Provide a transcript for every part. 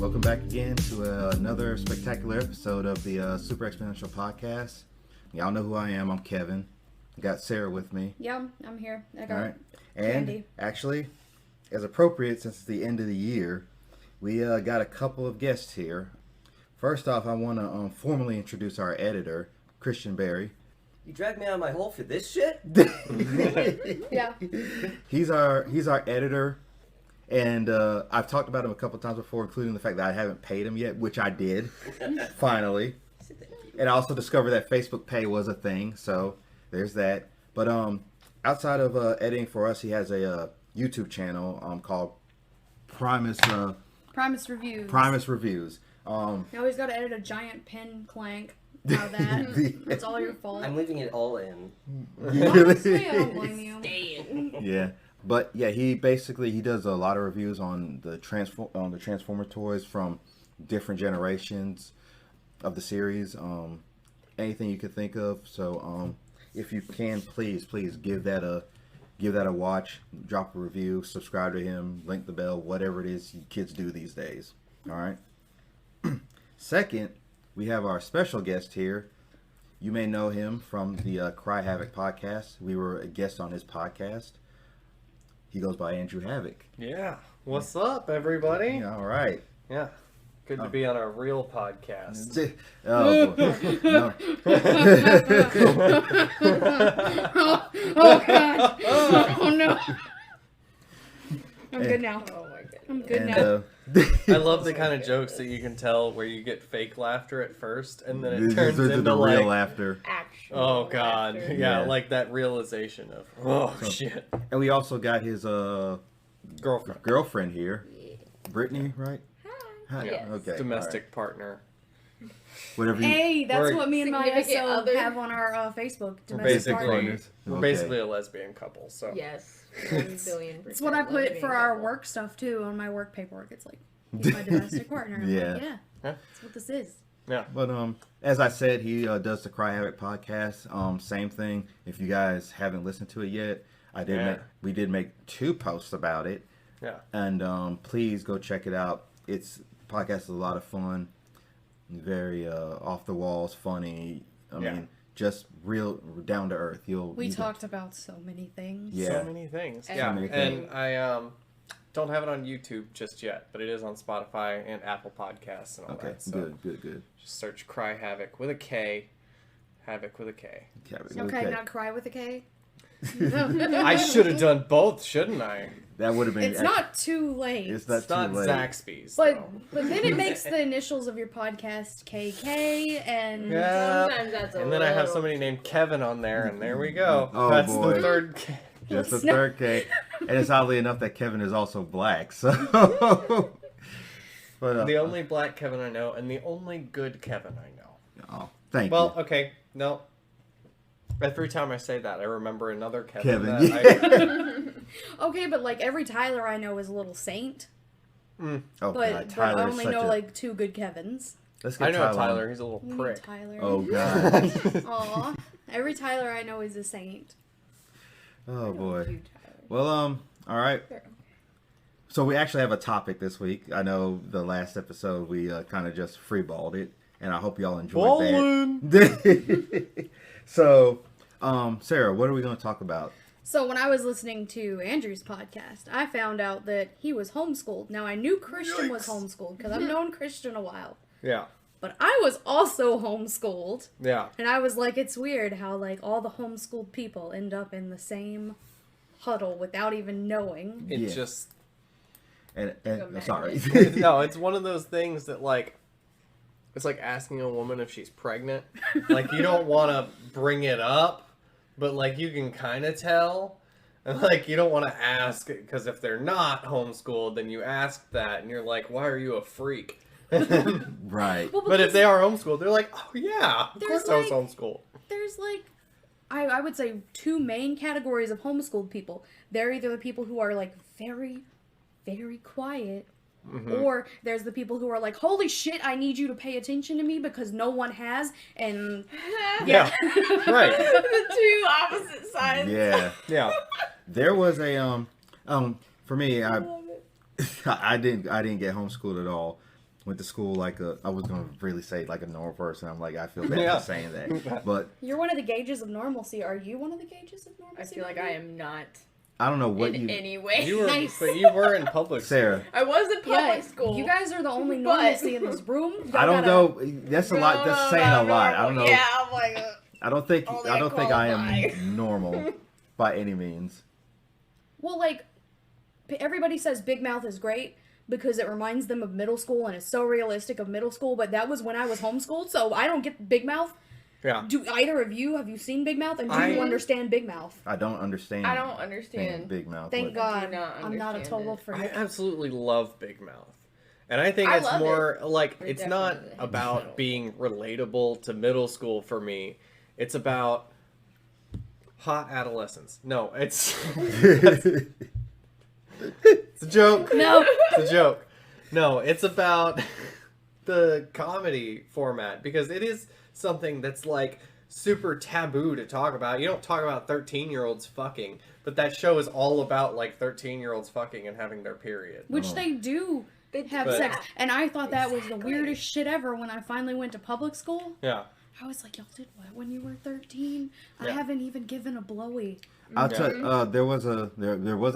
Welcome back again to another spectacular episode of the Super Exponential Podcast. Y'all know who I am. I'm Kevin. I got Sarah with me. Yeah, I'm here. I got All right. Candy. And actually, as appropriate since it's the end of the year, we got a couple of guests here. First off, I want to formally introduce our editor, Christian Berry. You dragged me out of my hole for this shit? Yeah. He's our editor. And I've talked about him a couple times before, including the fact that I haven't paid him yet, which I did, finally. And I also discovered that Facebook Pay was a thing, so there's that. But outside of editing for us, he has a YouTube channel called Primus Reviews. Primus Reviews. You always got to edit a giant pen clank. Now that it's all your fault. I'm leaving it all in. Honestly, I don't blame you. Yeah. But yeah, he does a lot of reviews on the Transformer toys from different generations of the series. Anything you could think of. So if you can, please give that a watch. Drop a review. Subscribe to him. Link the bell. Whatever it is you kids do these days. All right. Second, we have our special guest here. You may know him from the Cry Havok Podcast. We were a guest on his podcast. He goes by Andrew Havok. Yeah. What's up, everybody? Yeah, all right. Yeah. Good to be on a real podcast. Oh, boy. No. Oh God! Oh no! I'm good now. Oh my god. I'm good And, now. I love the kind of jokes that you can tell where you get fake laughter at first and then it this turns is into the like, real laughter. Actual oh god, laughter. yeah, Yeah. like that realization of, oh shit. And we also got his Girlfriend. girlfriend here, Brittany, right? Hi. Yes. Okay. Domestic partner. all right. Whatever you. Hey, that's We're- what me and my Significant SO other. have on our Facebook. We're Domestic basically, partner. partners. we're Okay. basically a lesbian couple, so. Yes. 1,000,000,000%. That's what I put for our work stuff too on my work paperwork. It's like he's my domestic partner. I'm Yeah. like, yeah. Huh? That's what this is. Yeah. But as I said, he does the Cry Havok podcast. Same thing. If you guys haven't listened to it yet, we did make 2 posts about it. Yeah. And please go check it out. Podcast is a lot of fun, very off the walls, funny. I mean, just real down to earth. We talked about so many things. Yeah. So many things. And- Yeah. So many And things. I don't have it on YouTube just yet, but it is on Spotify and Apple Podcasts and all Okay, that. So good. just search Cry Havok with a K. Havok with a K. Okay, not cry with a K. I should have done both, shouldn't I? That would have been. It's not too late. It's not It's not too late. Zaxby's. But though. then it makes the initials of your podcast KK and Yeah. Sometimes that's a And then I have little- somebody named Kevin on there, and there we go. Oh, That's boy. the third K. Just the Let's not- third K. And it's oddly enough that Kevin is also black. So. But The only black Kevin I know, and the only good Kevin I know. oh, thank Well, you. okay, no. Every time I say that, I remember another Kevin, Kevin. that Okay, but like every Tyler I know is a little saint. Oh, But, God, but I Tyler is only such know a... like 2 good Kevins. Let's I get know Tyler. Tyler. He's a little We need prick. Tyler. Oh, God. Aw. Every Tyler I know is a saint. Oh, boy. Cute Tyler. Well, all right. So we actually have a topic this week. I know the last episode we kind of just freeballed it, and I hope y'all enjoyed that. So, Sarah, what are we going to talk about? So when I was listening to Andrew's podcast, I found out that he was homeschooled. Now I knew Christian was homeschooled because I've known Christian a while. Yeah, But I was also homeschooled. yeah. And I was like, it's weird how like all the homeschooled people end up in the same huddle without even knowing. It Yeah. just... And Imagine. sorry. No, it's one of those things that, like... It's like asking a woman if she's pregnant. Like, you don't want to bring it up, but, like, you can kind of tell. And, like, you don't want to ask, because if they're not homeschooled, then you ask that, and you're like, why are you a freak? Right. Well, But if because they are homeschooled, they're like, oh, yeah, of There's, course I was like- homeschooled. there's like, I would say 2 main categories of homeschooled people. They're either the people who are like very, very quiet. Or there's the people who are like, holy shit, I need you to pay attention to me because no one has. And Yeah, right. The 2 opposite sides. Yeah. Yeah. There was a for me, I didn't get homeschooled at all. went to school like I was gonna really say like a normal person. I'm like, I feel bad for saying that, but You're one of the gauges of normalcy. Are you one of the gauges of normalcy? I feel like I am not I don't know what in you. any way. You were, Nice. but you were in public school. Sarah, I was in public Yeah, school. you guys are the only But- normalcy in this room. Y'all I don't gotta- know. That's a lot. That's saying a lot. I don't know. Yeah, I'm like, I don't think. Only I don't think I qualify. am normal by any means. Well, like, everybody says Big Mouth is great because it reminds them of middle school and it's so realistic of middle school, but that was when I was homeschooled, so I don't get Big Mouth. Yeah. Do either of you, have you seen Big Mouth? And do you understand Big Mouth? I don't understand. I don't understand. Big mouth. Thank but- God. not I'm not a understand total it. freak. I absolutely love Big Mouth. And I think I it's love more like We're it's not definitely about middle. being relatable to middle school for me. It's about hot adolescence. No, it's it's a joke. No. It's a joke. No, it's about the comedy format because it is something that's like super taboo to talk about. You don't talk about 13-year-olds fucking, but that show is all about like 13-year-olds fucking and having their period. Which they do have But- sex. And I thought that was the Exactly. weirdest shit ever when I finally went to public school. Yeah. I was like, y'all did what when you were 13? I Yeah. haven't even given a blowy. I'll tell you, there was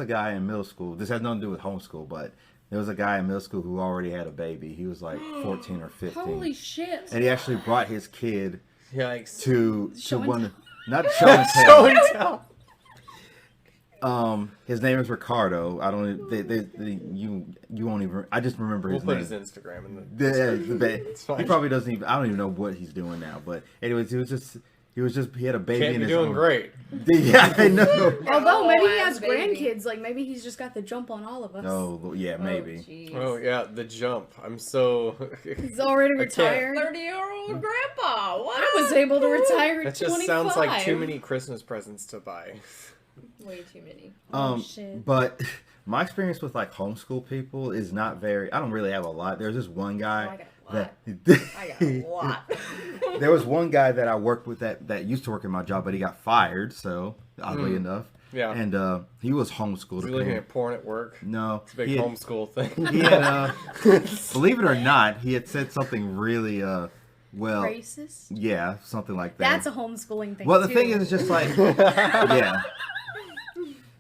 a guy in middle school. This has nothing to do with homeschool, but there was a guy in middle school who already had a baby. He was like 14 or 15. Holy shit. And he actually brought his kid Yikes. to Show and one, not show and Show tell. and tell. His name is Ricardo. I don't. You won't even. I just remember We'll his put name. his Instagram in the The fine. he probably doesn't even. I don't even know what he's doing now. But anyways, he had a baby. Can't in be his doing own- great. Yeah, I know. Although maybe he Oh, has baby. grandkids, like maybe he's just got the jump on all of us. Oh, yeah, maybe. jeez. Oh yeah, the jump. I'm so. He's already I can't. retired. 30-year-old grandpa. What? I was able to retire at That just 25. sounds like too many Christmas presents to buy. Way too many. Shit. But my experience with like homeschool people is not very. I don't really have a lot. There's this one guy I got I got a lot. There was one guy that I worked with that used to work in my job, but he got fired. So oddly enough, Yeah. and he was homeschooled. Was he looking at porn at work? No, It's a big he had, homeschool thing. he had believe it or not, he had said something really well, Racist? yeah, something like that. That's a homeschooling thing. Well, the too. thing is, it's just like, yeah,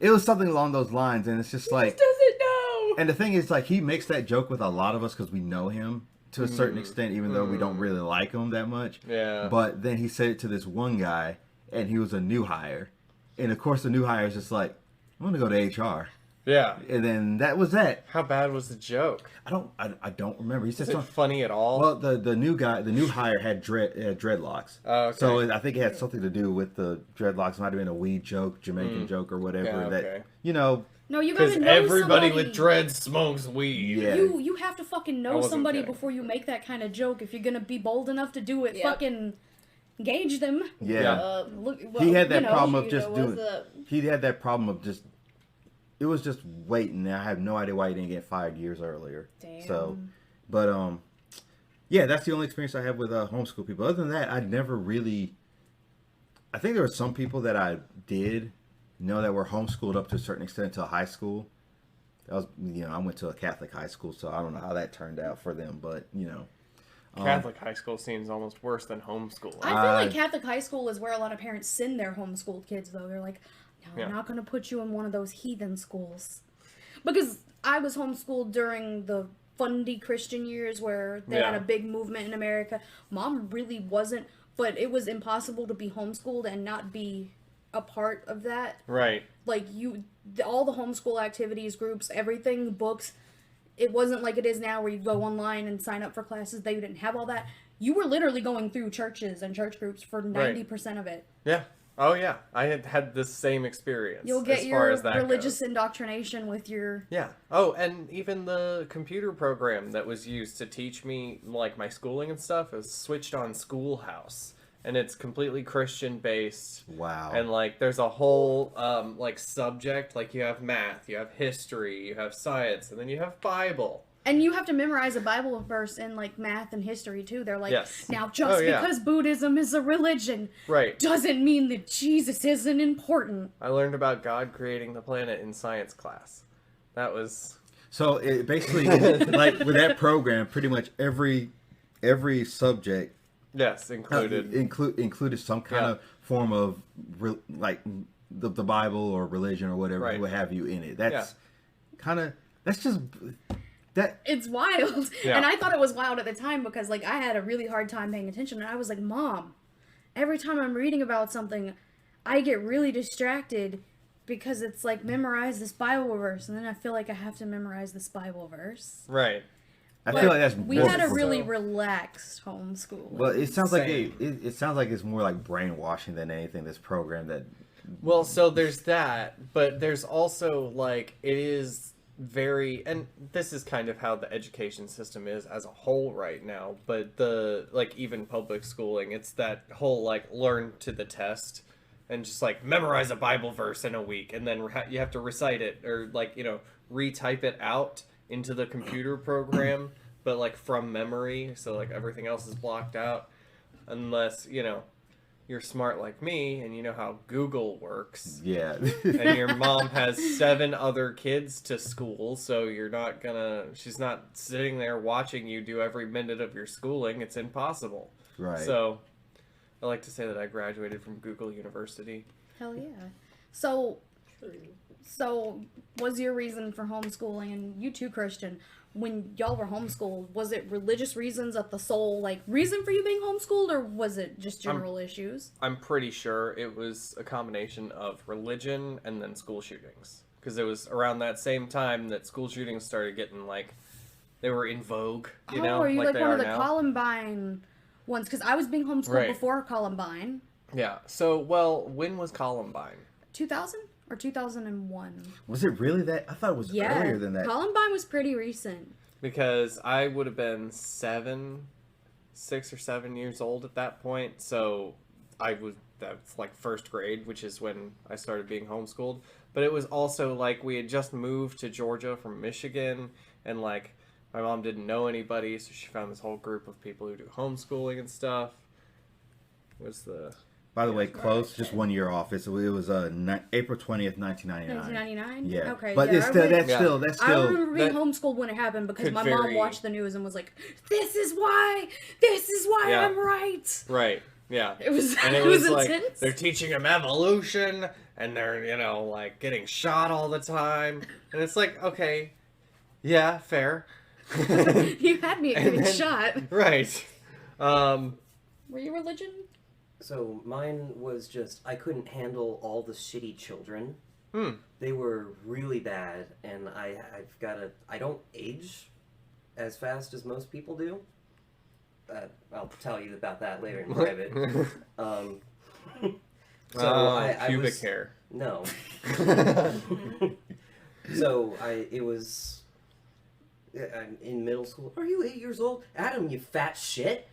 it was something along those lines, and it's just like, Doesn't know. and the thing is, like, he makes that joke with a lot of us because we know him to a certain extent, even though we don't really like him that much. Yeah. But then he said it to this one guy, and he was a new hire, and of course the new hire is just like, I'm gonna go to HR, Yeah. and then that was that. How bad was the joke? I don't remember. He said Is it something. funny at all? Well, the new hire had dreadlocks. Oh, okay. So I think it had something to do with the dreadlocks. Might have been a weed joke, Jamaican joke, or whatever. Yeah, That okay. No, you gotta Because know everybody somebody. with dreads smokes weed. Yeah. You have to fucking I know wasn't somebody kidding. before you make that kind of joke. If you're gonna be bold enough to do it, Yep. fucking gauge them. Yeah. Look, well, He had that you know, problem of you just know doing. what's up. He had that problem of just. It was just waiting. I have no idea why he didn't get fired years earlier. Damn. So, but yeah, that's the only experience I have with homeschool people. Other than that, I never really. I think there were some people that I did know that were homeschooled up to a certain extent until high school. That was, I went to a Catholic high school, so I don't know how that turned out for them, but Catholic high school seems almost worse than homeschooling. I feel like Catholic high school is where a lot of parents send their homeschooled kids, though. They're like, no, Yeah. we're not going to put you in one of those heathen schools. Because I was homeschooled during the fundy Christian years where they had Yeah. a big movement in America. Mom really wasn't, but it was impossible to be homeschooled and not be a part of that. Right. Like, all the homeschool activities, groups, everything, books, it wasn't like it is now where you go online and sign up for classes. They didn't have all that. You were literally going through churches and church groups for 90% of it. Yeah. Oh yeah. I had the same experience. You'll get as your far as that religious goes. indoctrination with your... Yeah. Oh, and even the computer program that was used to teach me like my schooling and stuff is switched on Schoolhouse, and it's completely Christian based. wow. And like there's a whole like subject, like you have math, you have history, you have science, and then you have Bible. And you have to memorize a Bible verse in, like, math and history, too. They're like, Yes. now, just Oh, yeah. because Buddhism is a religion Right. doesn't mean that Jesus isn't important. I learned about God creating the planet in science class. That was So it basically, like with that program, pretty much every subject Yes, included. included some kind of form of like the Bible or religion or whatever, Right. what have you in it. That's that's just that. It's wild. Yeah. And I thought it was wild at the time because, like, I had a really hard time paying attention. And I was like, Mom, every time I'm reading about something, I get really distracted because it's like, memorize this Bible verse. And then I feel like I have to memorize this Bible verse. Right. I feel like that's We more had a for- really relaxed homeschool. Well, it sounds like Same. it sounds like it's more like brainwashing than anything. This program that. Well, so there's that, but there's also, like, it is very, and this is kind of how the education system is as a whole right now, but like, even public schooling, it's that whole, like, learn to the test, and just, like, memorize a Bible verse in a week, and then you have to recite it, or, like, retype it out into the computer program, but, like, from memory, so, like, everything else is blocked out, unless, you're smart like me and you know how Google works. Yeah. And your mom has 7 other kids to school, so she's not sitting there watching you do every minute of your schooling. It's impossible. Right. So I like to say that I graduated from Google University. Hell yeah. So was your reason for homeschooling, and you too, Christian, when y'all were homeschooled, was it religious reasons at the sole, like, reason for you being homeschooled, or was it just general issues? I'm pretty sure it was a combination of religion and then school shootings. Because it was around that same time that school shootings started getting, like, they were in vogue, Are you like they one are of the now. Columbine ones? Because I was being homeschooled Right. before Columbine. Yeah. So, well, when was Columbine? 2000 or 2001? Was it really that? I thought it was earlier than that. Columbine was pretty recent. Because I would have been 6 or 7 years old at that point. So that's like first grade, which is when I started being homeschooled. But it was also like we had just moved to Georgia from Michigan, and like my mom didn't know anybody, so she found this whole group of people who do homeschooling and stuff. It was By the way, close, just 1 year off. It was April 20th, 1999. 1999? Yeah. Okay, But yeah, it's still, that's Yeah. still, that's I still. remember being that homeschooled when it happened because could my mom vary. watched the news and was like, This is why Yeah. I'm right. right. Yeah. It was And it was like intense. they're teaching them evolution, and they're like getting shot all the time, and it's like, okay, yeah, fair. You had me at getting shot. Right. Were you religion? So mine was just, I couldn't handle all the shitty children. They were really bad, and I don't age as fast as most people do. I'll tell you about that later in private. Pubic was, hair. No. I'm in middle school. Are you 8 years old? Adam, you fat shit.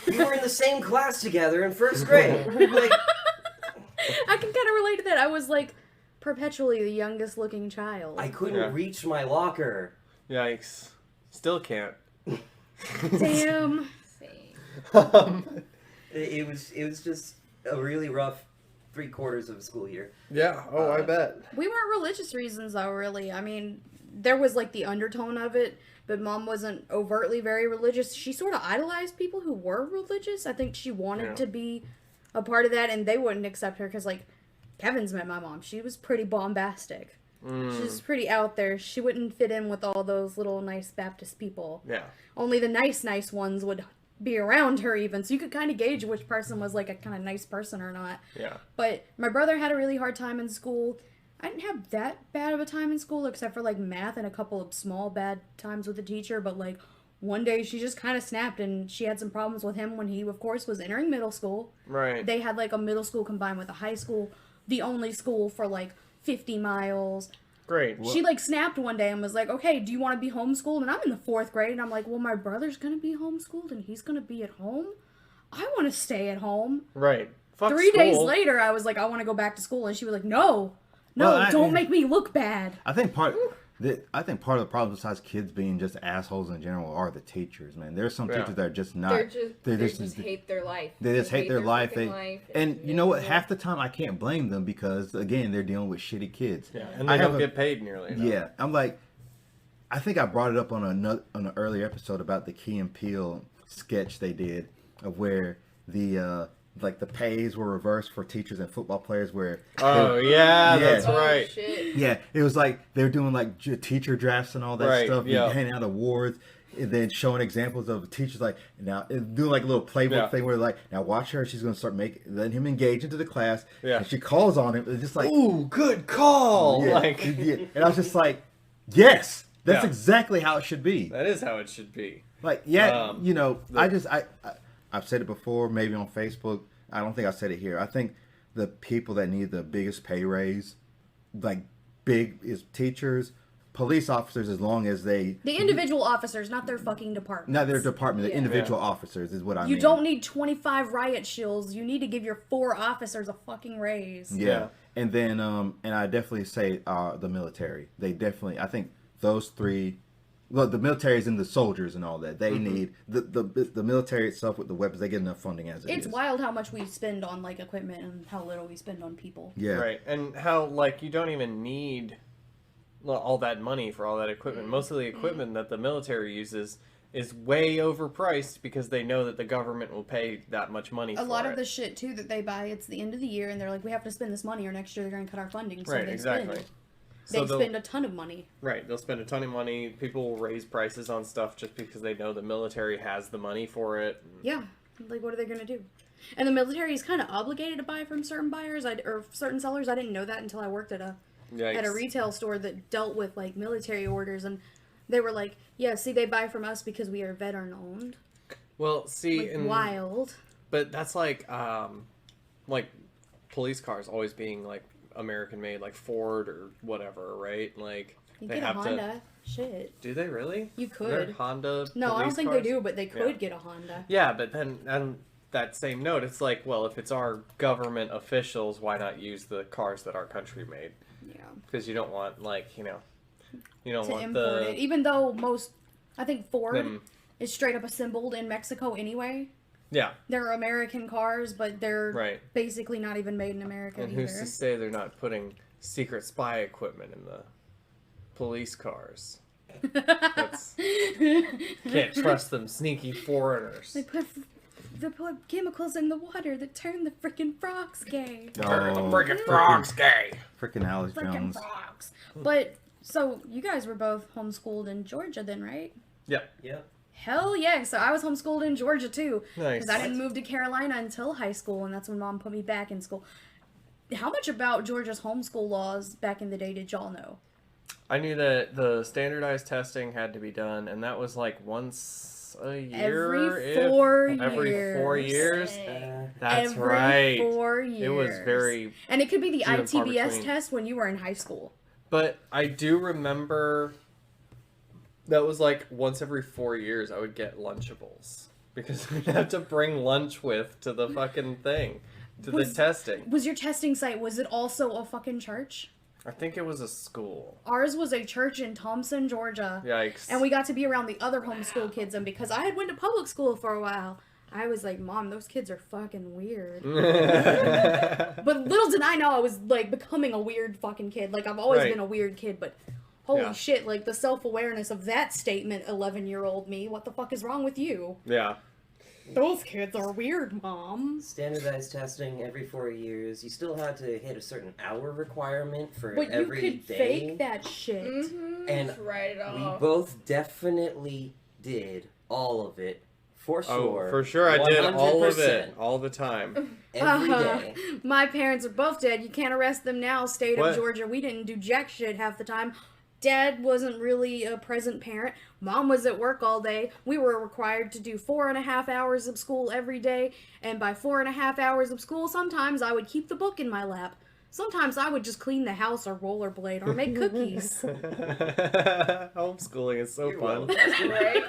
We were in the same class together in first grade. Like, I can kind of relate to that. I was like perpetually the youngest looking child. I couldn't Yeah. reach my locker. Yikes. Still can't. Damn. Same. It was just a really rough 3/4 of a school year. Yeah. Oh, I bet. We weren't religious reasons though, really. I mean, there was like the undertone of it, but Mom wasn't overtly very religious. She sort of idolized people who were religious. I think she wanted to be a part of that, and they wouldn't accept her because, like, Kevin's met my mom. She was pretty bombastic. She was pretty out there. She wouldn't fit in with all those little nice Baptist people. Yeah. Only the nice ones would be around her even, so you could kind of gauge which person was like a kind of nice person or not. Yeah. But my brother had a really hard time in school. I didn't have that bad of a time in school except for like math and a couple of small bad times with the teacher, but like one day she just kind of snapped and she had some problems with him when he of course was entering middle school. Right. They had like a middle school combined with a high school, the only school for like 50 miles. Great. She like snapped one day and was like, okay, do you want to be homeschooled? And I'm in the 4th grade and I'm like, well, my brother's going to be homeschooled and he's going to be at home. I want to stay at home. Right. Fuck 3 days school. later, I was like, I want to go back to school. And she was like, no, Well, don't make me look bad. I think part of the problem, besides kids being just assholes in general, are the teachers. Man, there's some teachers that are just not. They just hate their life. They just hate their life. fucking life. And you know what? Half the time, I can't blame them because again, they're dealing with shitty kids. Yeah. And they don't get paid nearly enough. Yeah, I'm like, I think I brought it up on an earlier episode about the Key and Peele sketch they did of where the like the pays were reversed for teachers and football players where that's right. Shit. yeah, it was like they were doing like teacher drafts and all that stuff, yeah. and handing out awards, and then showing examples of teachers like now doing like a little playbook thing where like now watch her, she's gonna start letting him engage into the class, and she calls on him, it's just like ooh, good call, like and I was just like, yes, that's exactly how it should be. That is how it should be. Like I've said it before, maybe on Facebook. I don't think I said it here. I think the people that need the biggest pay raise, like is teachers, police officers, as long as the individual officers, not their fucking department. Not their department. The individual officers is what I mean. You don't need 25 riot shields. You need to give your 4 officers a fucking raise. Yeah. And then and I definitely say the military. They definitely. I think those 3. Well, the military is in the soldiers and all that. They need the military itself with the weapons. They get enough funding as it is. It's wild how much we spend on like equipment and how little we spend on people. Yeah, right. And how like you don't even need all that money for all that equipment. Most of the equipment that the military uses is way overpriced because they know that the government will pay that much money for it. A lot of the shit too that they buy, it's the end of the year and they're like, we have to spend this money or next year they're going to cut our funding. So right. they Exactly. They spend a ton of money. Right, they'll spend a ton of money. People will raise prices on stuff just because they know the military has the money for it. Yeah, like what are they going to do? And the military is kind of obligated to buy from certain buyers or certain sellers. I didn't know that until I worked at a retail store that dealt with like military orders, and they were like, "Yeah, see, they buy from us because we are veteran owned." Well, see, like, wild. But that's like police cars always being like American made, like Ford or whatever, right? Like You they get have a Honda. Shit. Do they really? You Are there could. Honda. No, I don't think cars? they do, but they could get a Honda. Yeah, but then on that same note, it's like, well, if it's our government officials, why not use the cars that our country made? Yeah. Because you don't want you don't want import it. Even though I think Ford is straight up assembled in Mexico anyway. Yeah. They're American cars, but they're basically not even made in America and either. Who's to say they're not putting secret spy equipment in the police cars? Can't trust them sneaky foreigners. They put chemicals in the water that turn the freaking frogs gay. Turn the freaking frogs gay. Freaking Alex Jones. Frogs. But, so, you guys were both homeschooled in Georgia then, right? Yep. Yep. Hell yeah, so I was homeschooled in Georgia too. Nice. Because I didn't move to Carolina until high school, and that's when Mom put me back in school. How much about Georgia's homeschool laws back in the day did y'all know? I knew that the standardized testing had to be done, and that was like once a year. Every 4 years. That's right. 4 years. It was very. And it could be the ITBS test when you were in high school. But I do remember that was like once every 4 years I would get Lunchables. Because we'd have to bring lunch with to the fucking thing. The testing. Was your testing site, was it also a fucking church? I think it was a school. Ours was a church in Thompson, Georgia. Yikes. And we got to be around the other homeschool kids, and because I had went to public school for a while, I was like, Mom, those kids are fucking weird. But little did I know I was, like, becoming a weird fucking kid. Like, I've always been a weird kid, but holy shit, like, the self-awareness of that statement, 11-year-old me, what the fuck is wrong with you? Yeah. Those kids are weird, Mom. Standardized testing every 4 years. You still had to hit a certain hour requirement for but every day. But you could fake that shit. Mm-hmm. And write it off. We both definitely did all of it. For sure. Oh, for sure I did 100%. all of it. All the time. Every day. My parents are both dead. You can't arrest them now, state of Georgia. We didn't do jack shit half the time. Dad wasn't really a present parent. Mom was at work all day. We were required to do 4.5 hours of school every day. And by 4.5 hours of school, sometimes I would keep the book in my lap. Sometimes I would just clean the house or rollerblade or make cookies. Homeschooling is so fun. Right?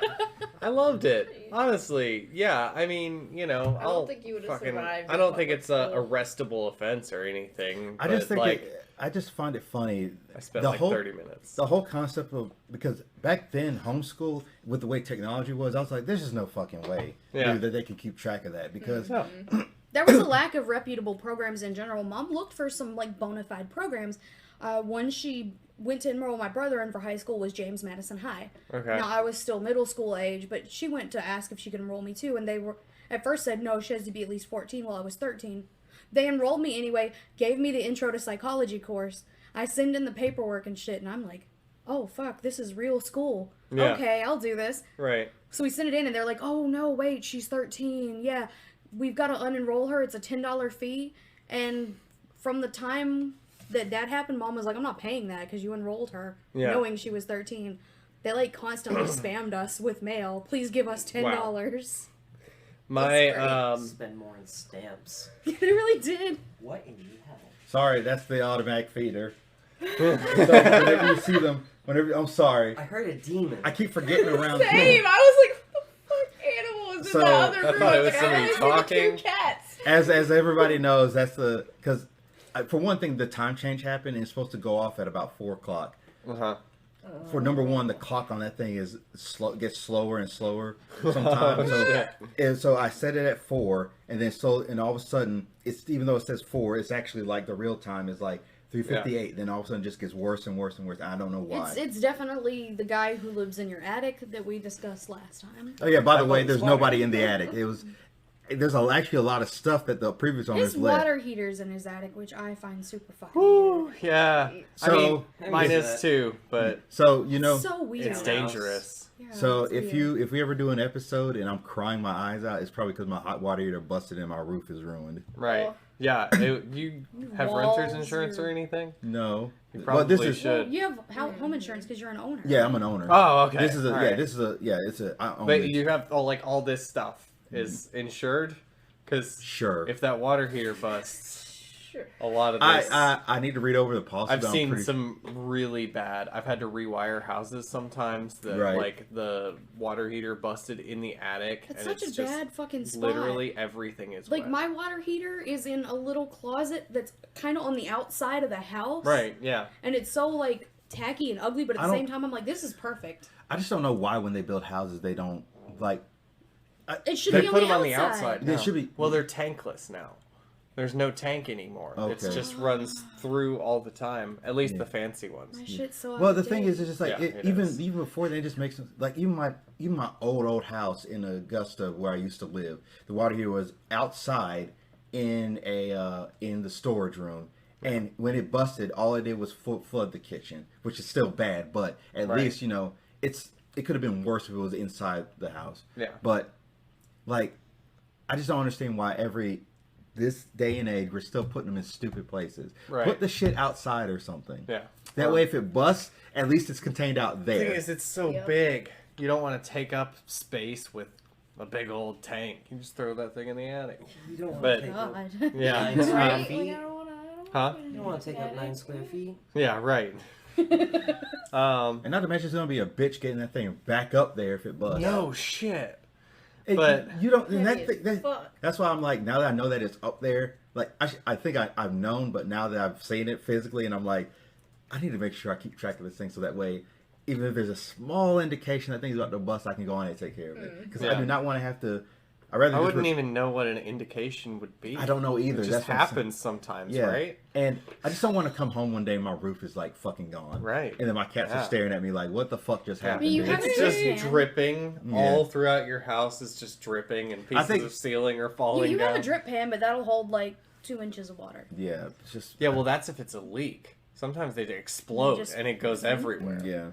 I loved it. Honestly, yeah. I mean, you know, I don't think you would have survived. I don't think it's a arrestable offense or anything. I just think I just find it funny. I spent like 30 minutes. The whole concept of, because back then homeschool, with the way technology was, I was like, there's just no fucking way that they can keep track of that, because there was a lack of reputable programs in general. Mom looked for some like bona fide programs, One she went to enroll my brother in for high school was James Madison High. Okay. Now, I was still middle school age, but she went to ask if she could enroll me too, and they were at first said no, she has to be at least 14 while I was 13. They enrolled me anyway, gave me the intro to psychology course. I send in the paperwork and shit, and I'm like, oh, fuck, this is real school. Yeah. Okay, I'll do this. Right. So we sent it in, and they're like, oh, no, wait, she's 13. Yeah, we've got to unenroll her. It's a $10 fee. And from the time that happened, Mom was like, I'm not paying that because you enrolled her, knowing she was 13. They, like, constantly spammed us with mail. Please give us $10. Wow. My, spend more on stamps. They really did. What in the hell? Sorry, that's the automatic feeder. So whenever you see them, I'm sorry. I heard a demon. I keep forgetting around. Same. I was like, what the fuck animal is So, in the other I room? thought it was Like, somebody I only see talking. the 2 cats. As everybody knows, that's because for one thing, the time change happened and it's supposed to go off at about 4 o'clock. Uh-huh. For number one, the clock on that thing gets slower and slower sometimes. So I set it at 4, and then all of a sudden, even though it says 4, it's actually like the real time is like 3:58. Then all of a sudden, it just gets worse and worse and worse. I don't know why. It's definitely the guy who lives in your attic that we discussed last time. Oh yeah, by the way, there's nobody in the attic. There's actually a lot of stuff that the previous owners His left. water heater's in his attic, which I find super fucking Woo, weird. yeah. So Mine is too, but so So weird. it's dangerous. Yeah, So it's if weird. we ever do an episode and I'm crying my eyes out, it's probably because my hot water heater busted and my roof is ruined. Right. Oh. Yeah. You have Walls renter's insurance or or- anything? No, You probably Well, should. you have home insurance because you're an owner. Yeah, I'm an owner. Oh, okay. This is All yeah. right. This is I own But this. you have all this stuff is insured, because Sure. if that water heater busts, Sure. a lot of this. I need to read over the policy. I've but I'm seen pretty- some really bad. I've had to rewire houses sometimes that Right. like the water heater busted in the attic, It's and such it's a just bad fucking spot. literally everything is Like, wet. my water heater is in a little closet that's kind of on the outside of the house. Right? Yeah. And it's so, like, tacky and ugly, but at I the don't- same time, I'm like, this is perfect. I just don't know why when they build houses they don't like. It should They be put them on on the the outside. outside. They now. should be- Well, they're tankless now. There's no tank anymore. It Okay. just runs through all the time. At least the fancy ones. My shit's so Well, out the of thing date. is, it's just like Yeah, it even is. before they just makes like even my old house in Augusta where I used to live, the water heater was outside in the storage room, and when it busted, all it did was flood the kitchen, which is still bad, but at Right. least it could have been worse if it was inside the house. Yeah. But like, I just don't understand why this day and age we're still putting them in stupid places. Right. Put the shit outside or something. Yeah. That way, if it busts, at least it's contained out The thing there. is, it's so Yep. big. You don't want to take up space with a big old tank. You just throw that thing in the attic. You don't want But- to take up God. Yeah. 9 square Right? feet. Like, I don't wanna, Huh? You don't want to take up 9 square feet. Yeah. Right. And not to mention, it's gonna be a bitch getting that thing back up there if it busts. No shit. Hey, but- you don't. And Heavy as fuck. that's why I'm like, now that I know that it's up there, like I think I've known, but now that I've seen it physically, and I'm like, I need to make sure I keep track of this thing so that way, even if there's a small indication that thing's about to bust, I can go on and take care of it. Because I Yeah. do not want to have to. I rather. I just wouldn't even know what an indication would be. I don't know either. It just That's what I'm saying. happens sometimes, Yeah. right? And I just don't want to come home one day and my roof is like fucking gone. Right. And then my cats Yeah. are staring at me like, what the fuck just happened? you dude? have It's to just understand. dripping Yeah. all throughout your house. Is just dripping, and pieces think- of ceiling are You, falling you down. have a drip pan, but that'll hold, like, 2 inches of water. Yeah, it's just. Yeah, well, that's if it's a leak. Sometimes they explode Just- and it goes everywhere. Yeah.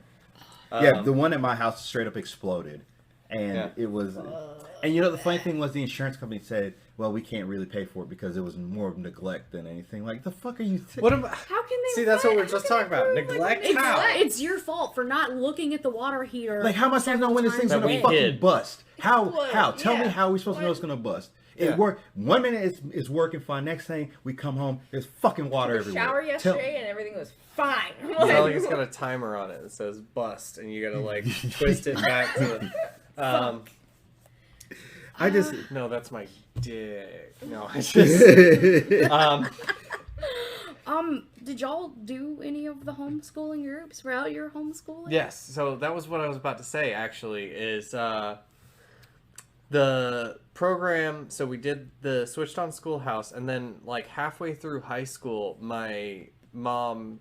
Um, Yeah, the one at my house straight up exploded. And Yeah. it was. And the funny thing was the insurance company said, well, we can't really pay for it because it was more of neglect than anything. Like, the fuck are you What about? How can they See, that's what we were how just can talking they about. prove, Neglect? Like, How? it's your fault for not looking at the water heater. Like, how am I supposed to know when this thing's That gonna we fucking did. bust? How? What? How? Tell me Yeah. how we're supposed to know What? it's gonna bust. Yeah. It worked. 1 minute it's working fine. Next thing we come home, there's fucking water took a everywhere. shower Tell- yesterday and everything was fine. Like, it's got a timer on it that says bust, and you gotta like twist it back to the. I just. No, that's my dick. No, I just. Did y'all do any of the homeschooling groups throughout your homeschooling? Yes, so that was what I was about to say. Actually, is the program. So we did the switched on schoolhouse, and then like halfway through high school, my mom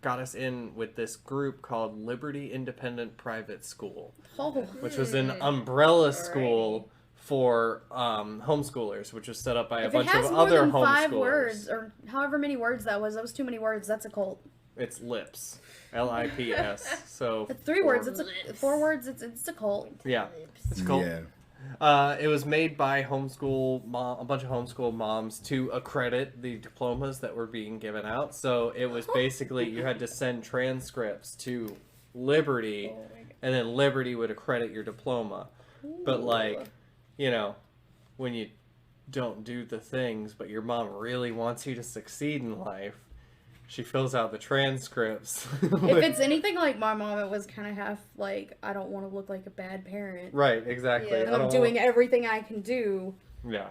got us in with this group called Liberty Independent Private School, Oh, which was an umbrella school for homeschoolers, which was set up by a if it bunch has of more other than homeschoolers. 5 words, or however many words that was too many words. That's a cult. It's LIPS, LIPS. So It's 3 words. It's 4 words. It's a cult. yeah, it's cool. Yeah. It was made by a bunch of homeschool moms to accredit the diplomas that were being given out. So it was basically you had to send transcripts to Liberty, and then Liberty would accredit your diploma. But like, you know, when you don't do the things, but your mom really wants you to succeed in life, she fills out the transcripts. If it's anything like my mom, it was kind of half like, I don't want to look like a bad parent. Right, exactly. Yeah. And I'm doing everything I can do. Yeah.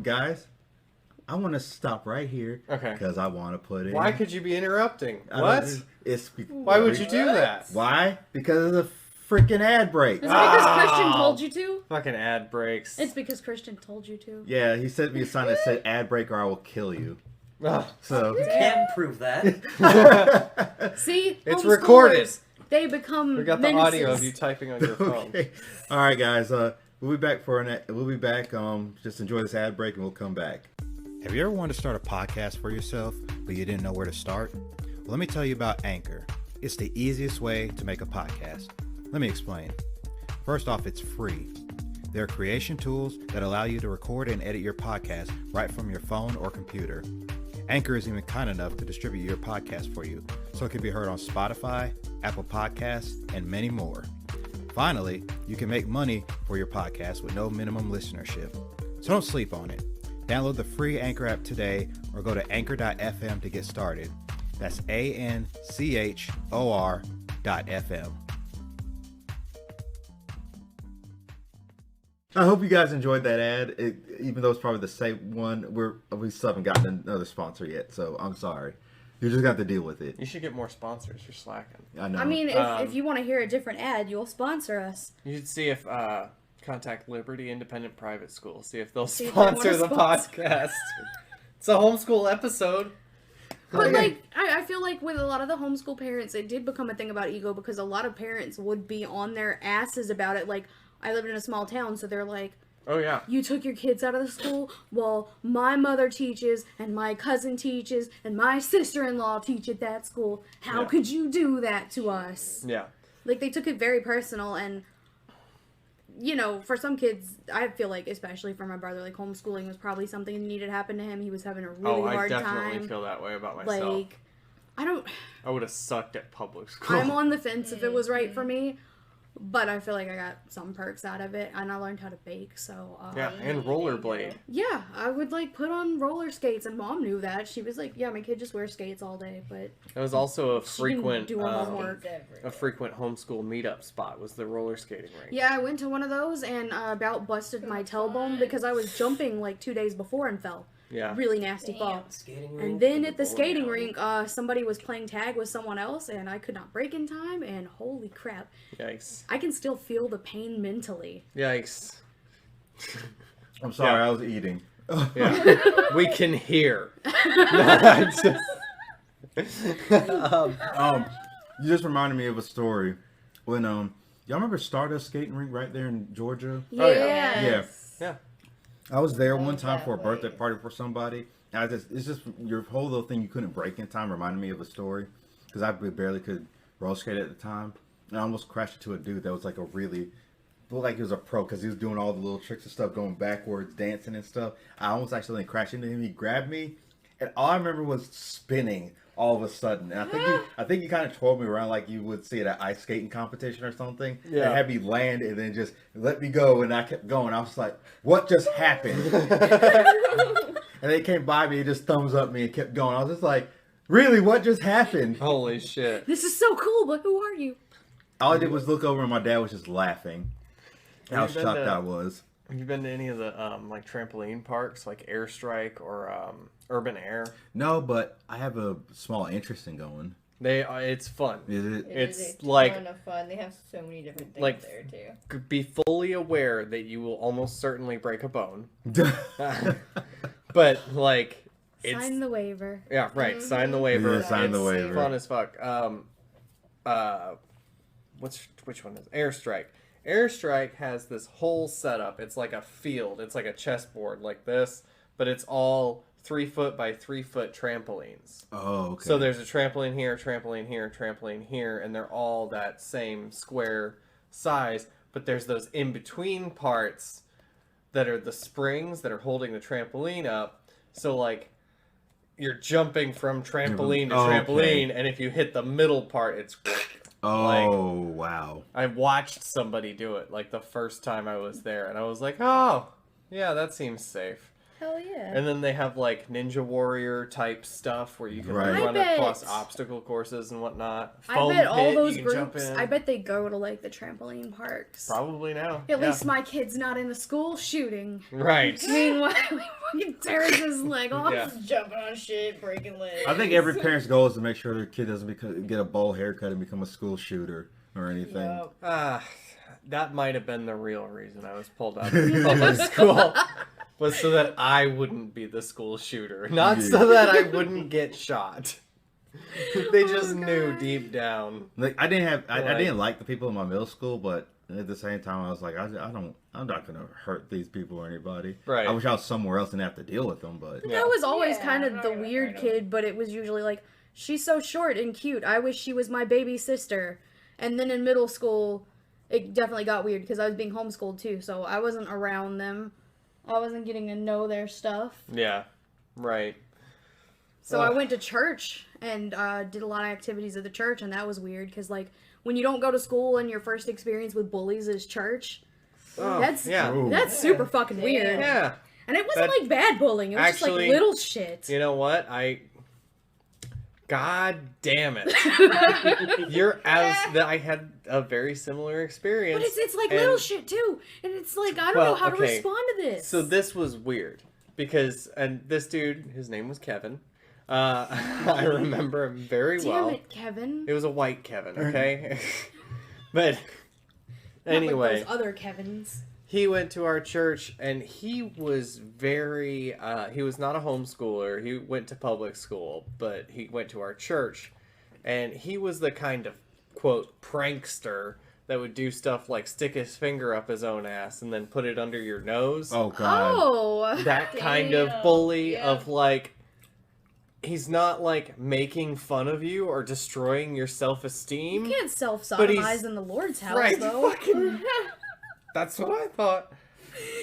Guys, I want to stop right here. Okay. Because I want to put in. Why could you be interrupting? I What? don't- Why would you do that? Why? Because of the freaking ad break. Is it because Christian told you to? Fucking ad breaks. It's because Christian told you to. Yeah, he sent me a sign that said ad break or I will kill you. Ugh. So Can't prove that. See? It's Homeschoolers, recorded. They become We got the menaces. audio of you typing on your phone. okay. All right, guys. We'll be back We'll be back. Just enjoy this ad break, and we'll come back. Have you ever wanted to start a podcast for yourself, but you didn't know where to start? Well, let me tell you about Anchor. It's the easiest way to make a podcast. Let me explain. First off, it's free. There are creation tools that allow you to record and edit your podcast right from your phone or computer. Anchor is even kind enough to distribute your podcast for you, so it can be heard on Spotify, Apple Podcasts, and many more. Finally, you can make money for your podcast with no minimum listenership. So don't sleep on it. Download the free Anchor app today or go to anchor.fm to get started. That's ANCHOR.FM. I hope you guys enjoyed that ad. Even though it's probably the same one, we still haven't gotten another sponsor yet, so I'm sorry. You're just going to have to deal with it. You should get more sponsors. You're slacking. I know. I mean, if you want to hear a different ad, you'll sponsor us. You should see if contact Liberty Independent Private School. See if they'll See if they wanna sponsor the sponsor. podcast. It's a homeschool episode. But like, I feel like with a lot of the homeschool parents, it did become a thing about ego because a lot of parents would be on their asses about it. Like, I lived in a small town, so they're like, Oh yeah. you took your kids out of the school? Well, my mother teaches, and my cousin teaches, and my sister-in-law teach at that school. How Yeah. could you do that to us? Yeah. Like, they took it very personal, and, you know, for some kids, I feel like, especially for my brother, like, homeschooling was probably something that needed to happen to him. He was having a really I hard definitely time. feel that way about myself. Like, I I would have sucked at public school. I'm on the fence if it was right for me, but I feel like I got some perks out of it, and I learned how to bake, so... Yeah, and rollerblade. Yeah, I would, like, put on roller skates, and Mom knew that. She was like, yeah, my kid just wears skates all day, but... It was also a She didn't frequent do her homework. a frequent homeschool meetup spot was the roller skating rink. Yeah, I went to one of those and about busted my tailbone because I was jumping, like, 2 days before and fell. Yeah. Really nasty fall. Skating rink And then and at the bowling skating alley. rink, somebody was playing tag with someone else, and I could not break in time, and holy crap. Yikes. I can still feel the pain mentally. Yikes. I'm sorry, Yeah. I was eating. Yeah. We can hear. You just reminded me of a story. When, y'all remember Stardust Skating Rink right there in Georgia? Oh, yeah. Yes. Yeah. I was there one Love time that for a birthday place. party for somebody. And it's just your whole little thing you couldn't break in time reminded me of a story because I barely could roller skate at the time. And I almost crashed into a dude that was like looked like he was a pro because he was doing all the little tricks and stuff, going backwards, dancing and stuff. I almost accidentally crashed into him. He grabbed me, and all I remember was spinning all of a sudden. And I think he kind of twirled me around like you would see at an ice skating competition or something. Yeah. And had me land and then just let me go, and I kept going. I was like, what just happened? And they came by me and just thumbs up me and kept going. I was just like, really, what just happened? Holy shit. This is so cool, but who are you? All I did was look over and my dad was just laughing. How Have you been shocked to- I was. Have you been to any of the like trampoline parks like Airstrike or Urban Air? No, but I have a small interest in going. It's fun. Is it? It It's is a like- ton of fun. They have so many different things like- there too. Be fully aware that you will almost certainly break a bone. But like Sign the waiver. Yeah, right. Sign the waiver. Yeah, sign the It's waiver. Fun as fuck. Which one is Airstrike? Airstrike has this whole setup. It's like a field. It's like a chessboard like this, but it's all 3 foot by 3 foot trampolines. Oh, okay. So there's a trampoline here, and they're all that same square size, but there's those in between parts that are the springs that are holding the trampoline up. So like you're jumping from trampoline to trampoline, and if you hit the middle part, it's wow. I watched somebody do it like the first time I was there, and I was like, oh, yeah, that seems safe. Hell yeah. And then they have like Ninja Warrior type stuff where you can Right. like, run I bet- across obstacle courses and whatnot. I Foam bet all pit, those you can jump groups, in. I bet they go to like the trampoline parks. Probably now. At yeah. least my kid's not in the school shooting. Right. Meanwhile, he fucking tears his leg off. Yeah. Jumping on shit, breaking legs. I think every parent's goal is to make sure their kid doesn't get a bowl haircut and become a school shooter or anything. Yup. That might have been the real reason I was pulled out of public school. Was so that I wouldn't be the school shooter. Not so that I wouldn't get shot. They just knew deep down. Like I didn't like the people in my middle school, but at the same time I was like, I'm not gonna hurt these people or anybody. Right. I wish I was somewhere else and have to deal with them, but Yeah. I was always Yeah, kind of I'm the not gonna weird fight 'em. kid, but it was usually like, she's so short and cute. I wish she was my baby sister. And then in middle school, it definitely got weird because I was being homeschooled too, so I wasn't around them. I wasn't getting to know their stuff. Yeah. Right. So I Ugh. went to church and did a lot of activities at the church, and that was weird because, like, when you don't go to school and your first experience with bullies is church, Oh, that's yeah. Ooh. that's super fucking weird. Yeah. And it wasn't That- like bad bullying; it was just Actually, like little shit. You know what? God damn it. I had a very similar experience. But it's like and- little shit too, and it's like I don't Well, know how to okay. respond to this. So this was weird because, and this dude, his name was Kevin. I remember him very Damn well. it, Kevin. It was a white Kevin, okay? But Not anyway, like those other Kevins. he went to our church and he was very, he was not a homeschooler. He went to public school, but he went to our church. And he was the kind of, quote, prankster that would do stuff like stick his finger up his own ass and then put it under your nose. oh god. Oh, That kind of bully yeah. of like, he's not like making fun of you or destroying your self-esteem. you can't But self-sodomize he's- in the Lord's house, Right, though. fucking- That's what I thought.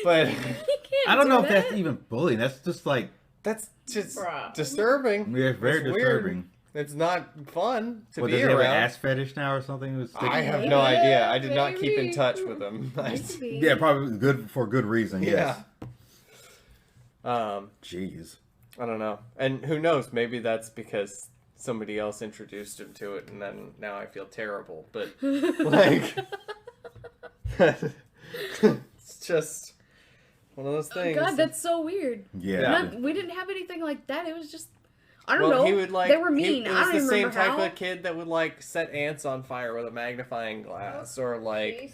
But You can't I don't do know if that. that's even bullying. That's just like that's just Bruh. disturbing. yeah, very It's weird. disturbing. It's not fun to What, be does he have an around. ass fetish now or something? Who's I have Maybe. no idea. I did not keep in Maybe. touch with him. Maybe. yeah, probably good for good reason. Yes. Yeah. Jeez. I don't know. And who knows? Maybe that's because somebody else introduced him to it, and then now I feel terrible. But like, it's just one of those things. God, that's so weird. Yeah. Yeah. We didn't have anything like that. It was just, I don't Well, know. he would like. They were mean. He I was don't the even same remember type how. of kid that would like set ants on fire with a magnifying glass, or like, Jeez.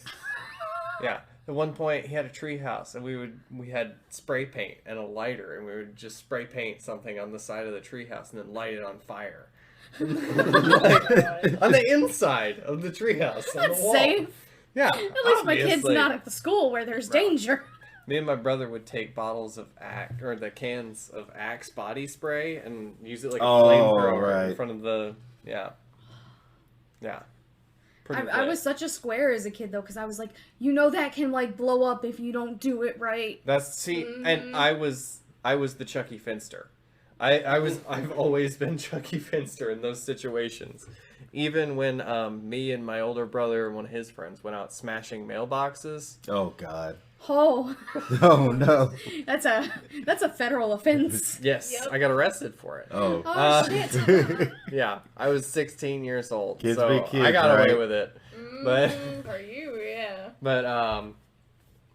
yeah. At one point, he had a tree house, and we had spray paint and a lighter, and we would just spray paint something on the side of the tree house and then light it on fire. Like, on the inside of the treehouse. on the That's wall. safe. Yeah. At least my kid's obviously. not at the school where there's Right. danger. Me and my brother would take bottles of Axe, or the cans of Axe body spray, and use it like a Oh, flamethrower in right. front of the. Yeah. Pretty I lit. was such a square as a kid though, because I was like, you know that can like blow up if you don't do it right. And I was the Chucky Finster. I've always been Chucky Finster in those situations. Even when me and my older brother and one of his friends went out smashing mailboxes. Oh god. Oh, Oh no. that's a federal offense. Yes, Yep. I got arrested for it. Oh. Oh shit. Yeah, I was 16 years old, Kids so be kids, I got away right? with it. But For you, yeah.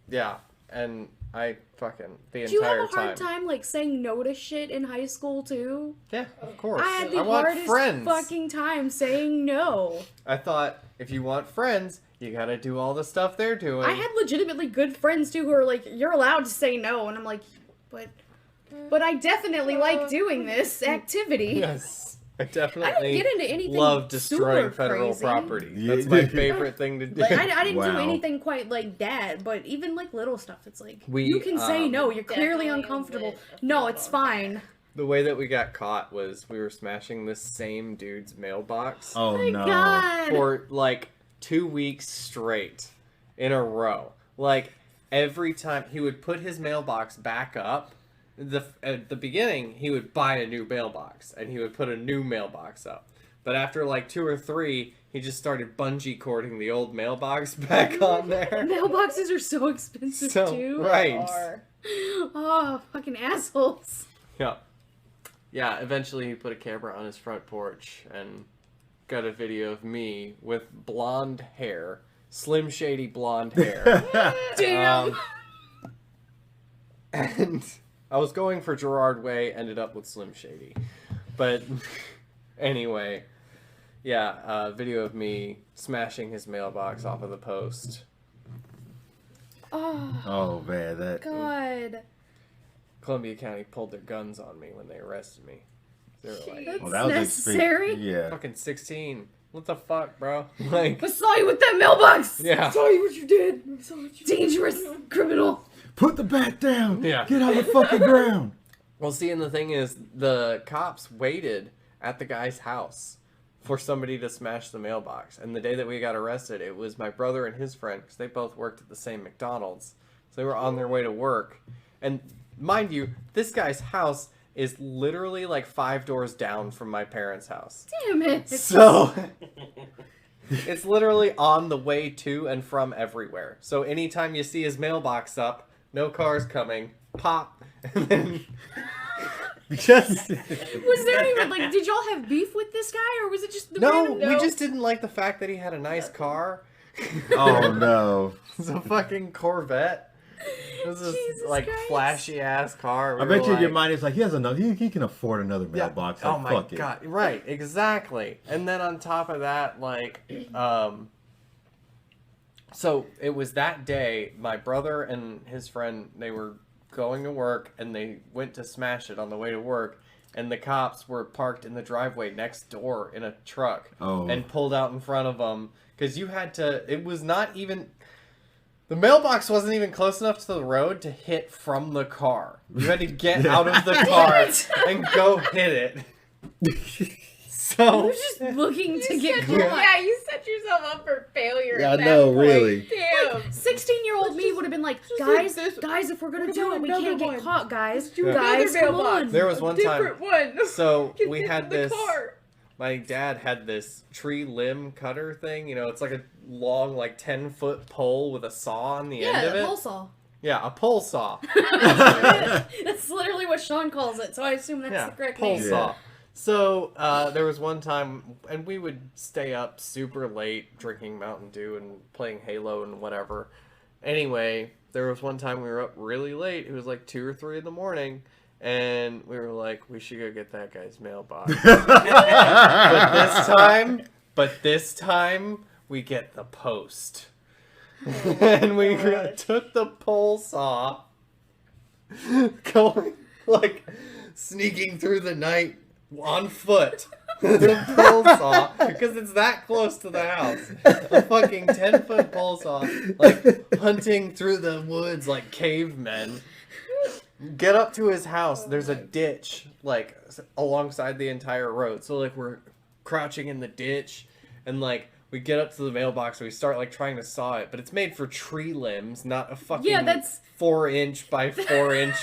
yeah, and I fucking the Do you have entire a hard time like saying no to shit in high school too? Yeah, of course. I had the want hardest friends. fucking time saying no. I thought if you want friends, you gotta do all the stuff they're doing. I had legitimately good friends too who are like, you're allowed to say no, and I'm like, but But I definitely like doing this activity. Yes. I I definitely didn't get into anything love destroying super federal crazy. property. Yeah. That's my favorite thing to do. Like, I didn't do Wow. anything quite like that, but even like little stuff, it's like We, you can say no. You're clearly Definitely uncomfortable. lit a No, fuse it's on fine. The way that we got caught was we were smashing this same dude's mailbox Oh My no. God. for like 2 weeks straight in a row. Like every time he would put his mailbox back up, at the beginning he would buy a new mailbox and he would put a new mailbox up. But after like 2 or 3, he just started bungee cording the old mailbox back on there. Mailboxes are so expensive too. Right. Or Oh, fucking assholes. Yeah. Yeah, eventually he put a camera on his front porch and got a video of me with blonde hair, Slim Shady blonde hair. Damn. And I was going for Gerard Way, ended up with Slim Shady. But anyway, yeah, video of me smashing his mailbox off of the post. Oh, Oh man, that. God. Columbia County pulled their guns on me when they arrested me. They were like, That's Well, that was necessary. Yeah. fucking 16. What the fuck, bro? Like, I saw you with that mailbox. yeah. I saw you what you did. Dangerous criminal. Put the bat down. Yeah. Get on the fucking ground. Well, see, and the thing is, the cops waited at the guy's house for somebody to smash the mailbox. And the day that we got arrested, it was my brother and his friend, because they both worked at the same McDonald's. So they were on their way to work. And mind you, this guy's house is literally like 5 doors down from my parents' house. Damn it. So it's literally on the way to and from everywhere. So anytime you see his mailbox up, no cars coming, pop, and then just Was there even like? Did y'all have beef with this guy, or was it just the no, random? we just didn't like the fact that he had a nice car. Oh no. It's a fucking Corvette. It was this Jesus like Christ. flashy ass car. I We bet were you in your like, mind is like he has enough. He can afford another yeah. mailbox. Oh Like, my fuck god! Right, exactly. And then on top of that, like, so it was that day. My brother and his friend, they were going to work, and they went to smash it on the way to work. And the cops were parked in the driveway next door in a truck, Oh. and pulled out in front of them because you had to. It was not even. The mailbox wasn't even close enough to the road to hit from the car. You had to get out of the car and go hit it. I So was just looking to get Yeah, caught. you set yourself up for failure. Yeah, at I that know, point. really. Damn. 16-year-old me would have been like, guys, if we're gonna do it, we can't get caught, guys. Guys, come on. there was one time. Different one. So Get we in had the this. car. My dad had this tree limb cutter thing. You know, it's like a long, like 10-foot pole with a saw on the end of Yeah, it. pole saw. Yeah, a pole saw. That's literally what Sean calls it, so I assume that's Yeah, the correct pole name. saw. So there was one time, and we would stay up super late drinking Mountain Dew and playing Halo and whatever. Anyway, there was one time we were up really late. It was like 2 or 3 in the morning, and we were like, we should go get that guy's mailbox. but this time, we get the post. And we took the pole saw, going, like, sneaking through the night on foot. The pole saw, because it's that close to the house. A fucking 10-foot pole saw, like, hunting through the woods like cavemen. Get up to his house. There's a ditch, like, alongside the entire road. So, like, we're crouching in the ditch, and, like, we get up to the mailbox and we start, like, trying to saw it. But it's made for tree limbs, not a fucking Yeah, that's- 4-inch by 4-inch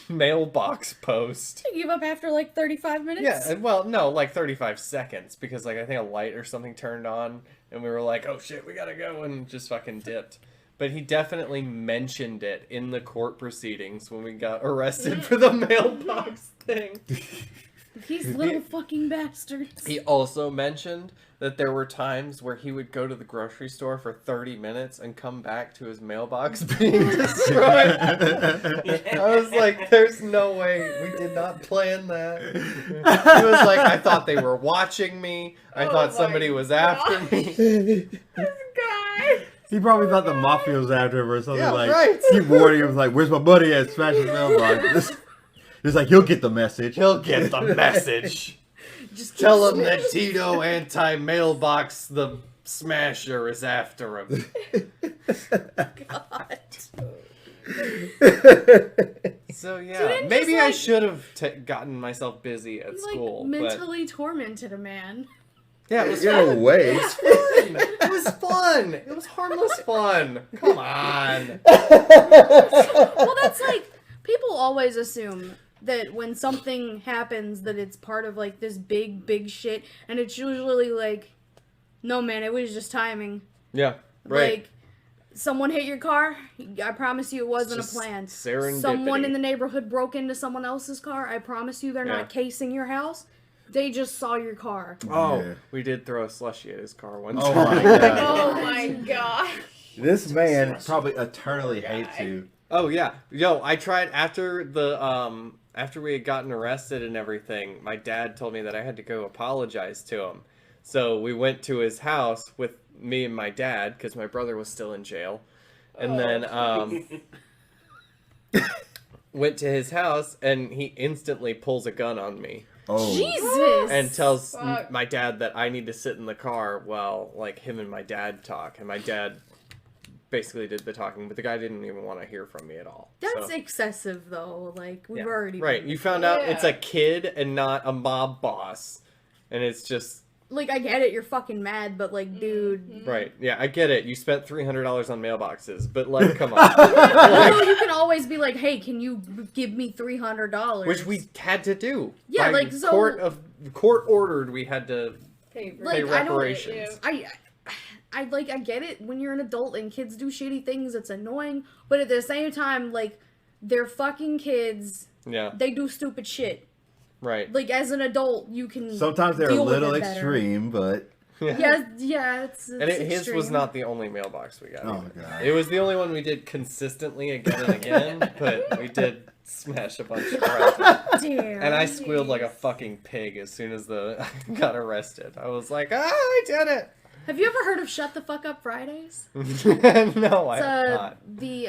mailbox post. I give up after like 35 minutes. Yeah, and, well, no, like 35 seconds, because, like, I think a light or something turned on, and we were like, oh shit, we gotta go, and just fucking dipped. But he definitely mentioned it in the court proceedings when we got arrested for the mailbox thing. These little fucking bastards. He also mentioned that there were times where he would go to the grocery store for 30 minutes and come back to his mailbox being destroyed. I was like, there's no way. We did not plan that. He was like, I thought they were watching me. I thought somebody was after me. This guy. He probably thought the mafia was after him or something. Yeah, like right. he warned him, was like, "Where's my buddy at? Smash his mailbox." It's like, he'll get the message. He'll get the message. Just Tell him that Tito Anti-Mailbox the Smasher is after him. God. So yeah, Dude, maybe just, I like- should have gotten myself busy at You, school. like, mentally tormented a man. But yeah, it was In a way. fun. It was fun. It was harmless fun. Come on. Well, that's like, people always assume that when something happens that it's part of like this big shit, and it's usually like, no man, it was just timing. Yeah, right. Like, someone hit your car, I promise you it wasn't a Just plan. serendipity. Someone in the neighborhood broke into someone else's car, I promise you they're Yeah. not casing your house. They just saw your car. Oh, Yeah. we did throw a slushie at his car one Oh time. my god. Oh my god. This man probably eternally hates you. Oh yeah, yo! I tried after we had gotten arrested and everything. My dad told me that I had to go apologize to him. So we went to his house with me and my dad because my brother was still in jail, and then went to his house and he instantly pulls a gun on me Oh. Jesus! and tells Fuck. my dad that I need to sit in the car while like him and my dad talk, and my dad basically did the talking, but the guy didn't even want to hear from me at all. That's so. excessive, though. Like, we've Yeah. already... Right, been- you found out it's a Yeah. kid and not a mob boss. And it's just... Like, I get it, you're fucking mad, but, like, dude... Right, yeah, I get it. You spent $300 on mailboxes, but, like, come on. No, you can always be like, hey, can you give me $300? Which we had to do. Yeah, By like, so- Court ordered we had to Pay for Like, pay it. I don't- reparations. I get it when you're an adult and kids do shitty things, it's annoying, but at the same time, like, they're fucking kids, Yeah, they do stupid shit. right. Like, as an adult, you can Sometimes they're a deal with little it better. extreme, but Yeah, it's And his was extreme. not the only mailbox we got. Oh, either. God. It was the only one we did consistently again and again, but we did smash a bunch of crap. Damn. And I squealed like a fucking pig as soon as I got arrested. I was like, I did it! Have you ever heard of Shut the Fuck Up Fridays? No, I It's have not.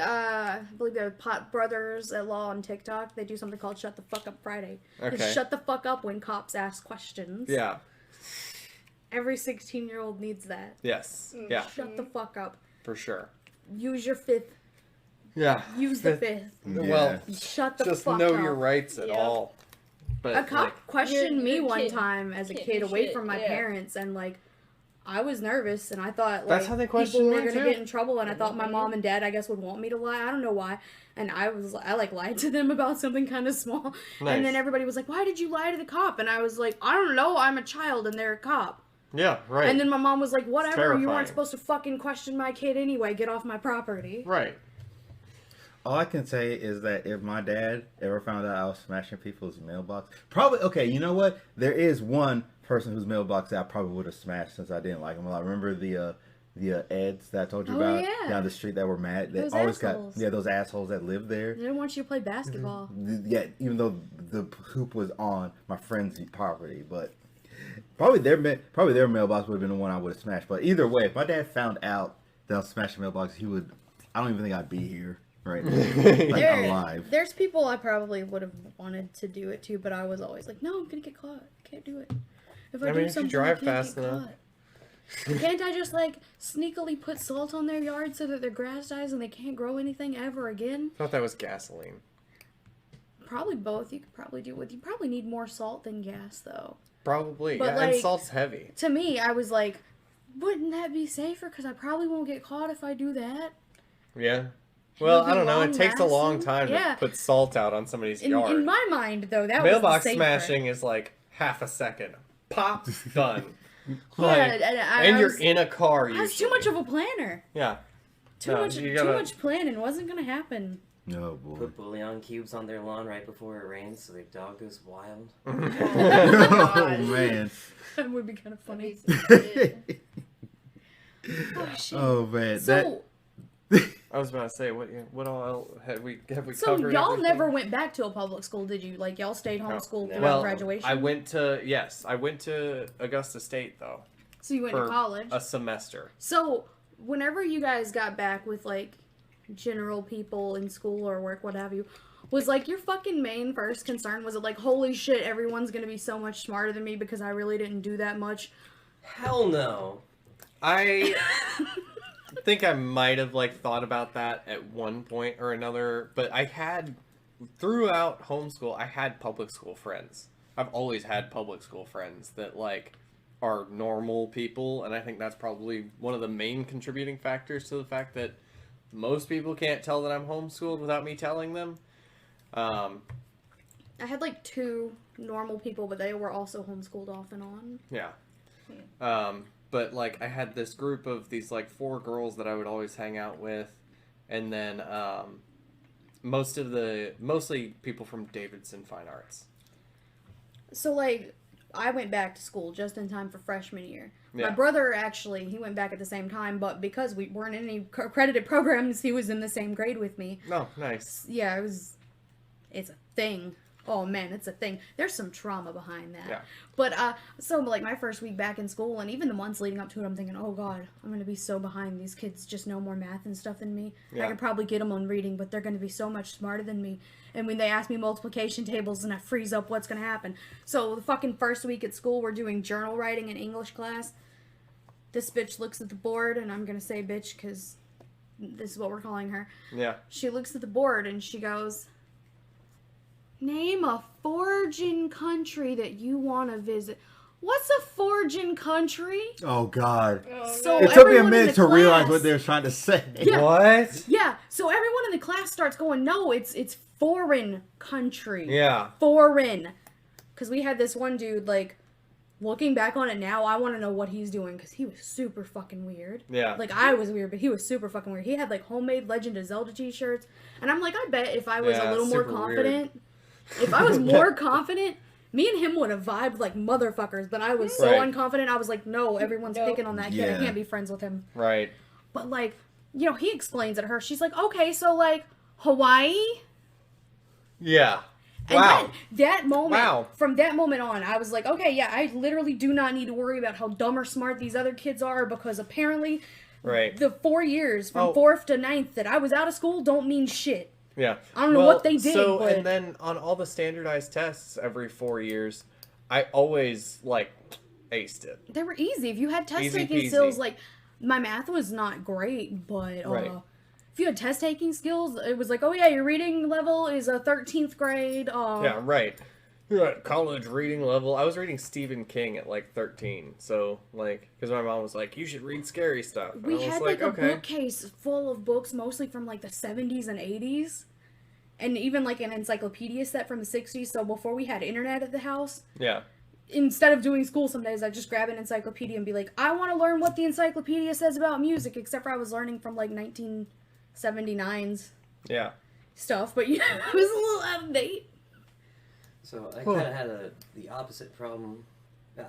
I believe they're Pot Brothers at Law on TikTok. They do something called Shut the Fuck Up Friday. Okay. It's shut the fuck up when cops ask questions. Yeah. Every 16-year-old needs that. Yes. Yeah, Shut the fuck up. for sure. Use your fifth. Yeah. Use the fifth. Well, Shut the just fuck know up. your rights at Yeah. all. But A cop questioned You're me a one kid. time as a Can't kid do away shit, from my yeah. parents, and like I was nervous, and I thought like That's how they people questioned were me, gonna too. get in trouble, and I thought my mom and dad, I guess, would want me to lie. I don't know why, and I like lied to them about something kind of small, Nice. and then everybody was like, "Why did you lie to the cop?" And I was like, "I don't know. I'm a child, and they're a cop." yeah, right. And then my mom was like, "Whatever. You terrifying. weren't supposed to fucking question my kid anyway. Get off my property." right. all I can say is that if my dad ever found out I was smashing people's mailbox, probably, okay, you know what? There is one person whose mailbox that I probably would have smashed since I didn't like him a lot. Remember the Eds that I told you Oh, about yeah. down the street that were mad? They Those always assholes. got, those assholes that lived there. They didn't want you to play basketball. Yeah, even though the hoop was on my friend's property, but probably their mailbox would have been the one I would have smashed. But either way, if my dad found out that I was smashing mailbox, he would. I don't even think I'd be here right now, like alive. There's people I probably would have wanted to do it to, but I was always like, no, I'm gonna get caught. I can't do it. If I I do mean, if you something, drive I can't fast get enough. caught. Can't I just like sneakily put salt on their yard so that their grass dies and they can't grow anything ever again? I thought that was gasoline. Probably both. You could probably do with. You probably need more salt than gas, though. Probably. But, Yeah, and like- salt's heavy. To me, I was like, wouldn't that be safer? Because I probably won't get caught if I do that. Yeah. Well, Maybe I don't know. It takes a long long-lasting? time Yeah. to put salt out on somebody's yard. In my mind, though, that Mailbox was the safer. smashing is like half a second. Pop, done. Yeah, Like, I and you're was, in a car I usually. was too much of a planner. Yeah. Too No, much. you Too gotta- much planning wasn't gonna happen. Oh boy. Put bouillon cubes on their lawn right before it rains so their dog goes wild. Oh man. That would be kind of funny. Oh shit. Oh man. So, I was about to say, what all have we so covered? y'all everything? never went back to a public school, did you? Like y'all stayed homeschooled throughout Well, graduation. I went to Augusta State though So you went for to college. a semester. So whenever you guys got back with like general people in school or work, what have you, Was like your fucking main first concern? Was it like, holy shit, everyone's gonna be so much smarter than me because I really didn't do that much? Hell no. I think I might have like thought about that at one point or another, but I had throughout homeschool, I had public school friends. I've always had public school friends that like are normal people, and I think that's probably one of the main contributing factors to the fact that most people can't tell that I'm homeschooled without me telling them. I had like 2 normal people, but they were also homeschooled off and on. Yeah. But like I had this group of these like 4 girls that I would always hang out with, and then mostly people from Davidson Fine Arts. So like, I went back to school just in time for freshman year. Yeah. My brother actually, he went back at the same time, but because we weren't in any accredited programs, he was in the same grade with me. Oh, nice. Yeah, it's a thing. Oh man, it's a thing. There's some trauma behind that. Yeah. But so like my first week back in school, and even the months leading up to it, I'm thinking, oh god, I'm gonna be so behind. These kids just know more math and stuff than me. Yeah. I could probably get them on reading, but they're gonna be so much smarter than me. And when they ask me multiplication tables and I freeze up, what's gonna happen? So the fucking first week at school, we're doing journal writing in English class. This bitch looks at the board, and I'm gonna say bitch because this is what we're calling her. Yeah. She looks at the board and she goes, name a foreign country that you want to visit. What's a foreign country? Oh God! So It took me a everyone in minute the to realize class- what they were trying to say. Yeah. What? Yeah, so everyone in the class starts going, no, it's foreign country. Yeah. Foreign. Because we had this one dude, like, looking back on it now, I want to know what he's doing, because he was super fucking weird. Yeah. Like, I was weird, but he was super fucking weird. He had, like, homemade Legend of Zelda t-shirts, and I'm like, I bet if I was a Yeah, little more super confident, if I was more confident, me and him would have vibed like motherfuckers, but I was so Right. unconfident, I was like, no, everyone's Nope. picking on that kid, I Yeah. can't be friends with him. Right. But, like, you know, he explains it to her, she's like, okay, so, like, Hawaii? Yeah. And Wow. that moment, Wow. from that moment on, I was like, okay, yeah, I literally do not need to worry about how dumb or smart these other kids are, because apparently Right. the 4 years from Oh. 4th to 9th that I was out of school don't mean shit. Yeah. I don't know what they did, So, but- and then on all the standardized tests every 4 years, I always, like, aced it. They were easy. If you had test Easy taking peasy. skills, like, my math was not great, but Right. if you had test taking skills, it was like, oh yeah, your reading level is a 13th grade. Yeah, right. You're at college reading level. I was reading Stephen King at, like, 13. So, like, because my mom was like, you should read scary stuff. And I We was had like a bookcase full of books, mostly from like the 70s and 80s. And even like an encyclopedia set from the 60s. So before we had internet at the house, Yeah. instead of doing school some days, I'd just grab an encyclopedia and be like, I want to learn what the encyclopedia says about music, except for I was learning from like 1979's Yeah. stuff, but yeah, it was a little out of date. So I kind of had the opposite problem.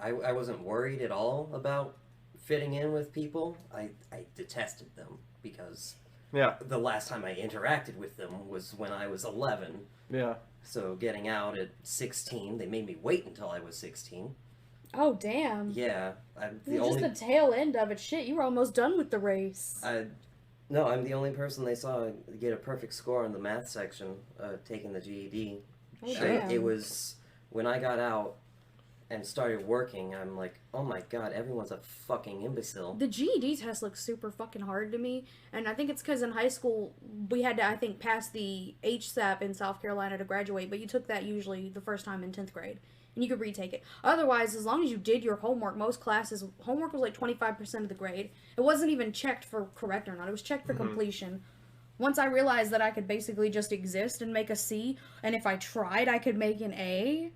I wasn't worried at all about fitting in with people. I detested them because Yeah. the last time I interacted with them was when I was 11. Yeah. So getting out at 16, they made me wait until I was 16. Oh, damn. Yeah, I'm the You're only. just the tail end of it. Shit, you were almost done with the race. No, I'm the only person they saw get a perfect score in the math section, taking the GED. Oh, damn. It was when I got out and started working. I'm like, oh my god, everyone's a fucking imbecile. The GED test looks super fucking hard to me, and I think it's because in high school we had to, I think, pass the HSAP in South Carolina to graduate, but you took that usually the first time in 10th grade, and you could retake it. Otherwise, as long as you did your homework, most classes, homework was like 25% of the grade. It wasn't even checked for correct or not, it was checked for completion. Once I realized that I could basically just exist and make a C, and if I tried, I could make an A,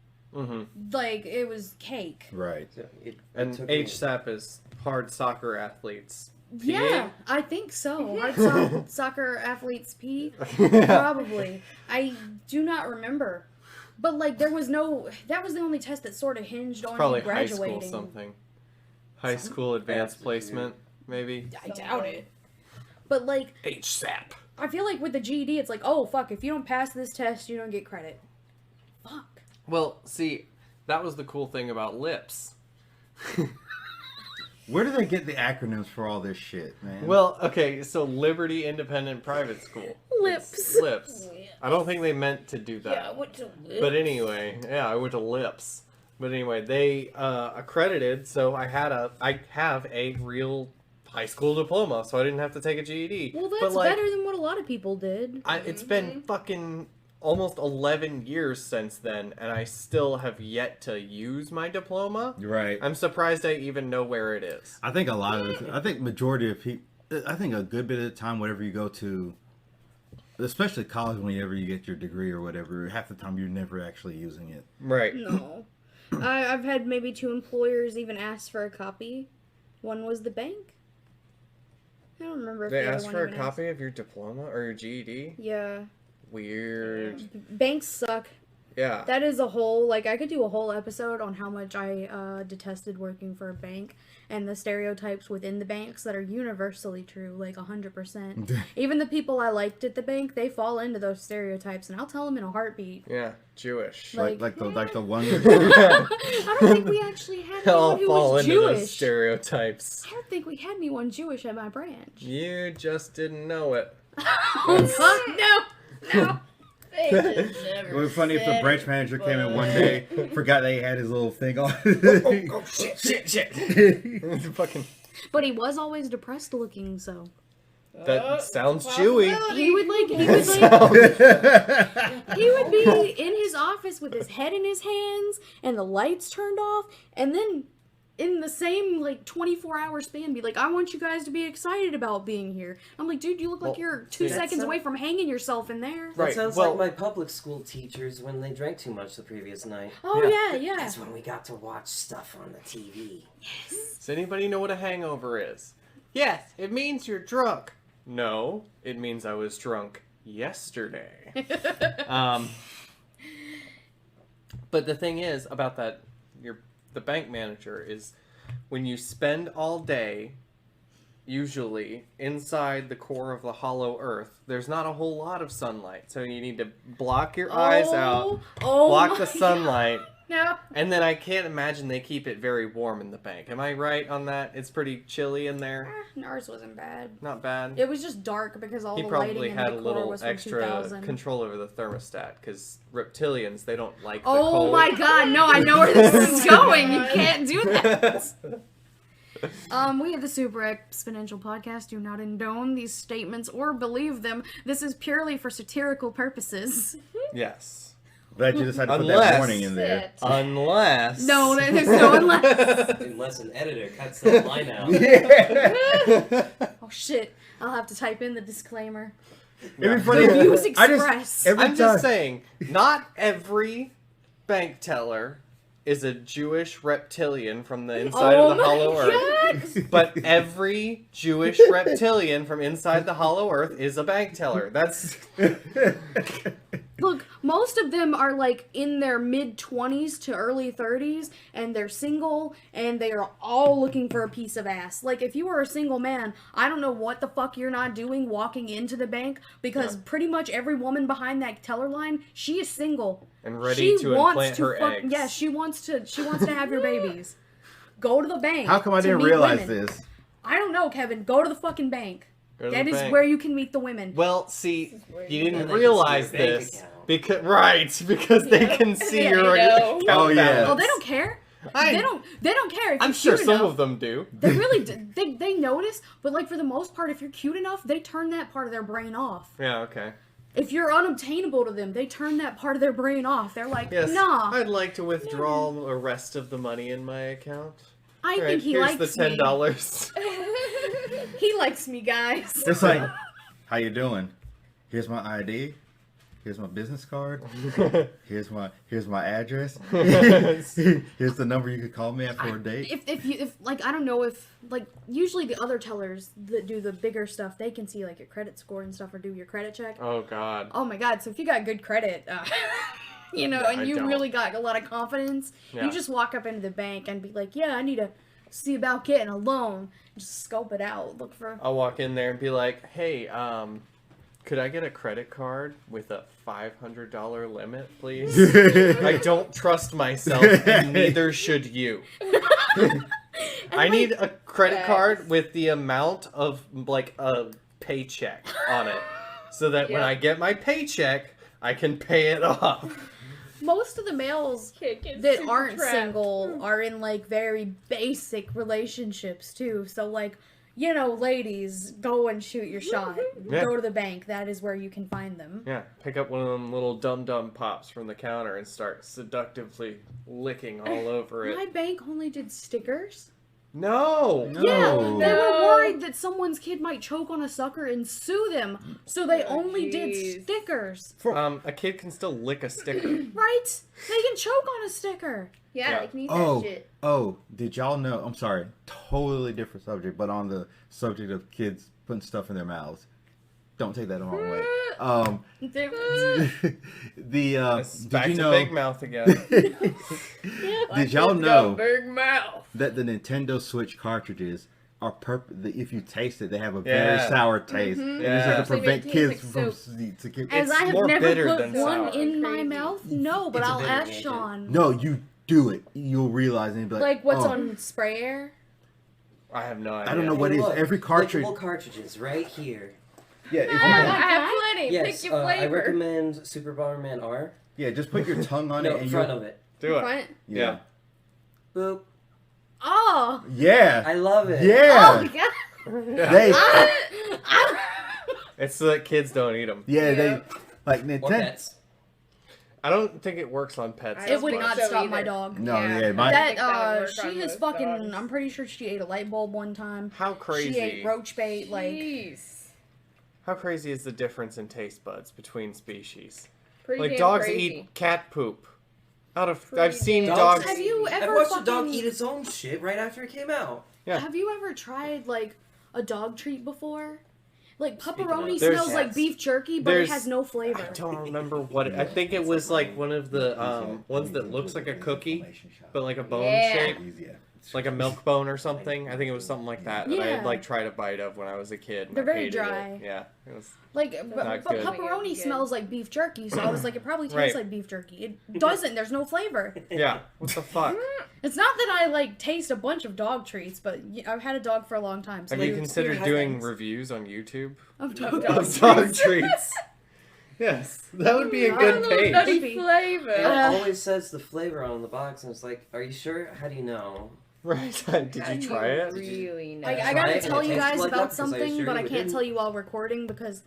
like, it was cake. Right. So it And took me- HSAP is hard soccer athletes. Yeah, I think so. Hard soccer athletes P? Probably. I do not remember. But, like, there was no... That was the only test that sort of hinged on Probably you high graduating. school something. High school advanced Aptitude. placement, maybe. I doubt it. But, like, HSAP. I feel like with the GED, it's like, oh, fuck, if you don't pass this test, you don't get credit. Fuck. Well, see, that was the cool thing about LIPS. Where do they get the acronyms for all this shit, man? Well, okay, so Liberty Independent Private School. Lips. It's LIPS. I don't think they meant to do that. Yeah, I went to lips. But anyway, yeah, I went to Lips. But anyway, they accredited, so I have a real high school diploma, so I didn't have to take a GED. Well, that's but, like, better than what a lot of people did. It's been fucking almost 11 years since then, and I still have yet to use my diploma. Right. I'm surprised I even know where it is. I think majority of people, I think a good bit of the time, whenever you go to, especially college, whenever you get your degree or whatever, half the time you're never actually using it. Right. No. I've had maybe 2 employers even ask for a copy. One was the bank. I don't remember if They the other asked one for a even copy of your diploma or your GED? Yeah. Weird. Banks suck. Yeah. That is a whole, like, I could do a whole episode on how much I detested working for a bank and the stereotypes within the banks that are universally true, like 100%. Even the people I liked at the bank, they fall into those stereotypes, and I'll tell them in a heartbeat. Yeah. Jewish. Like- Like the one. I don't think we actually had They all anyone who fall was into those Jewish. stereotypes. I don't think we had anyone Jewish at my branch. You just didn't know it. Oh, fuck, no. They just never It was funny if the said branch it, manager came in but- one day, forgot they had his little thing on. Oh, shit. Fucking. But he was always depressed looking, so. That sounds Jewy. He would be in his office with his head in his hands and the lights turned off, and then in the same 24-hour span be like, I want you guys to be excited about being here. I'm like, dude, you look like you're 2 seconds away from hanging yourself in there. That Right, sounds well- like my public school teachers when they drank too much the previous night. Oh yeah. That's when we got to watch stuff on the TV. Does anybody know what a hangover is? Yes, it means you're drunk. No, it means I was drunk yesterday. But the thing is about that, the bank manager is when you spend all day, usually inside the core of the hollow earth, there's not a whole lot of sunlight. So you need to block your eyes out, block the sunlight. No. And then I can't imagine they keep it very warm in the bank. Am I right on that? It's pretty chilly in there. Ours wasn't bad. Not bad. It was just dark because all He the probably lighting in had the a core little was from extra 2000. control over the thermostat because reptilians, they don't like the Oh cold. my god, no, I know where this is going. You can't do that. We have the Super Exponential Podcast. Do not condone these statements or believe them. This is purely for satirical purposes. Yes. Glad you decided to put Unless- that warning in there. Unless. No, there's no unless. Unless an editor cuts that line out. Oh shit, I'll have to type in the disclaimer. It'd be funny. The views I just- expressed. every I'm just time- saying, not every bank teller is a Jewish reptilian from the inside of the hollow earth. But every Jewish reptilian from inside the hollow earth is a bank teller. That's Look, most of them are in their mid-20s to early 30s, and they're single, and they are all looking for a piece of ass. If you are a single man, I don't know what the fuck you're not doing walking into the bank, because pretty much every woman behind that teller line, she is single. and ready to implant her eggs. Yeah, she wants to have your babies. Go to the bank. How come I to didn't meet realize women. this? I don't know, Kevin. Go to the fucking bank. Go to That the is bank. where you can meet the women. Well, see, where you you didn't go. They can see realize your bank this account. because they can see Yeah, your I know. account Oh, yeah. balance. Oh, they don't care. They don't care if I'm you're sure cute some enough. of them do. They really they notice, but for the most part, if you're cute enough, they turn that part of their brain off. Yeah, okay. If you're unobtainable to them, they turn that part of their brain off. They're like, Yes, nah. I'd like to withdraw the rest of the money in my account. I All right, think he here's likes the me. $10. He likes me, guys. It's like, how you doing? Here's my ID. Here's my business card. Here's my address. Here's the number you could call me at for a date. If I don't know if usually the other tellers that do the bigger stuff, they can see your credit score and stuff or do your credit check. Oh, God. Oh my god, so if you got good credit, and I you don't. really got a lot of confidence, Yeah. you just walk up into the bank and be like, yeah, I need to see about getting a loan. Just scope it out. Look for... I'll walk in there and be like, hey, could I get a credit card with a $500 limit, please? I don't trust myself, and neither should you. I need a credit card with the amount of, a paycheck on it. So that when Yeah. I get my paycheck, I can pay it off. Most of the males Kid gets that super aren't trapped. single are in like very basic relationships too. So like, you know, ladies, go and shoot your shot. Yeah. Go to the bank. That is where you can find them. Yeah, pick up one of them little dum-dum pops from the counter and start seductively licking all over My it. bank only did stickers. No! No. Yeah, they were No. worried that someone's kid might choke on a sucker and sue them, so they Oh, only did jeez. stickers. A kid can still lick a sticker. Right? They can choke on a sticker. Yeah, Yeah. they can eat Oh, that shit. did y'all know? I'm sorry, totally different subject, but on the subject of kids putting stuff in their mouths. Don't take that the wrong way. It's back Did you to know? Big Mouth again. Did y'all know Big mouth. that the Nintendo Switch cartridges are if you taste it, they have a very Yeah. sour taste, and Yeah. it's like to So they prevent taste kids like from soap. to get. As It's I have more never bitter put than one sour. in my Crazy. mouth, no, but It's a I'll bitter ask agent. Sean. No, you do it. You'll realize and be like, Like what's oh, on spray air? I have no idea. I don't know what Hey, it is. look, Every cartridge. Clickable cartridges right here. Yeah, if you Oh my have- God. I have plenty. Yes, Pick your I flavor. recommend Super Bomberman R. yeah, just put your tongue on No, it and front you'll. of it. Do it. Front? Yeah. Boop. Oh! Yeah. I love it. Oh Yeah. my god! They. It's so that kids don't eat them. Yeah, they. Yeah. Like Or Nintendo. pets. I don't think it works on pets. I It don't would think not so stop my either. dog. No, yeah, my- I That think that would work she on has most fucking. dogs. I'm pretty sure she ate a light bulb one time. How crazy? She ate roach bait. Like Jeez. How crazy is the difference in taste buds between species? Pretty Like damn dogs crazy. eat cat poop. I've Pretty seen damn dogs. Have you I ever watched a dog fucking- eat its own shit right after it came out. Yeah. Have you ever tried like a dog treat before? Like Speaking pepperoni of- There's- smells like beef jerky, but it there's- has no flavor. I don't remember what it, I think it was like one of the ones that looks like a cookie, but like a bone Yeah. shape, like a milk bone or something. I think it was something like that that I Yeah. had like tried a bite of when I was a kid. And They're I very hated dry. It. Yeah, it was. Like, Not but good. pepperoni Good. smells like beef jerky, so I was like, it probably tastes Right. like beef jerky. It doesn't. There's no flavor. Yeah. What the fuck? It's not that I like taste a bunch of dog treats, but I've had a dog for a long time. So Have you like, considered high doing things. reviews on YouTube of dog Of treats. of dog treats? Yes, that would be a I good don't know, page. nutty Nutty Maybe. flavor. It Uh, always says the flavor on the box, and it's like, are you sure? How do you know? Right? Did How you do try it? Really know. Like, I Try gotta it and tell it you tastes guys like that about because I something, assure but you I it can't didn't. tell you while recording because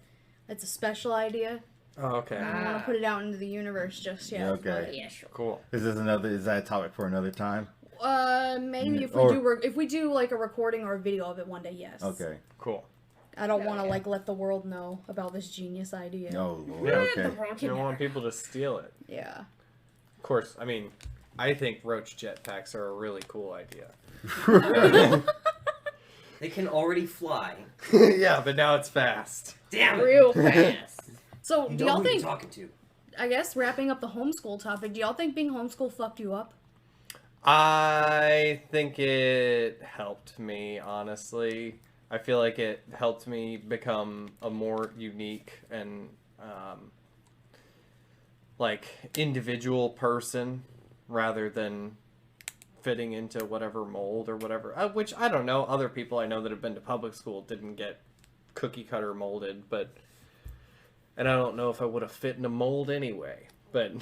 it's a special idea. Oh, okay. I don't want Ah. to put it out into the universe just yet. Okay. Yeah, sure. Cool. Is that a topic for another time? Maybe if we if we do like a recording or a video of it one day, yes. Okay. Cool. I don't Hell want to yeah. like let the world know about this genius idea. Oh Lord. Yeah. Okay. You don't want people to steal it. Yeah. Of course, I mean, I think roach jetpacks are a really cool idea. They can already fly. Yeah, but now it's fast. Damn it! Real fast. So You do know y'all who you're think? talking to. I guess wrapping up the homeschool topic. Do y'all think being homeschooled fucked you up? I think it helped me, honestly. I feel like it helped me become a more unique and, like, individual person rather than fitting into whatever mold or whatever. Which, I don't know. Other people I know that have been to public school didn't get cookie cutter molded, but... And I don't know if I would have fit in a mold anyway, but...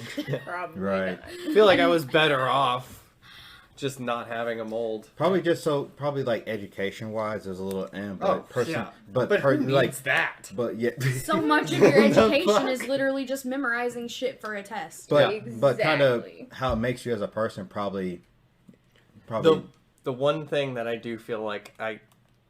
Probably Right. not. I feel like I was better off just not having a mold. Probably like education wise, there's a little But who needs like that? but yeah. So much of your What the education fuck? is literally just memorizing shit for a test. but kind of Exactly. how it makes you as a person probably The one thing that I do feel like I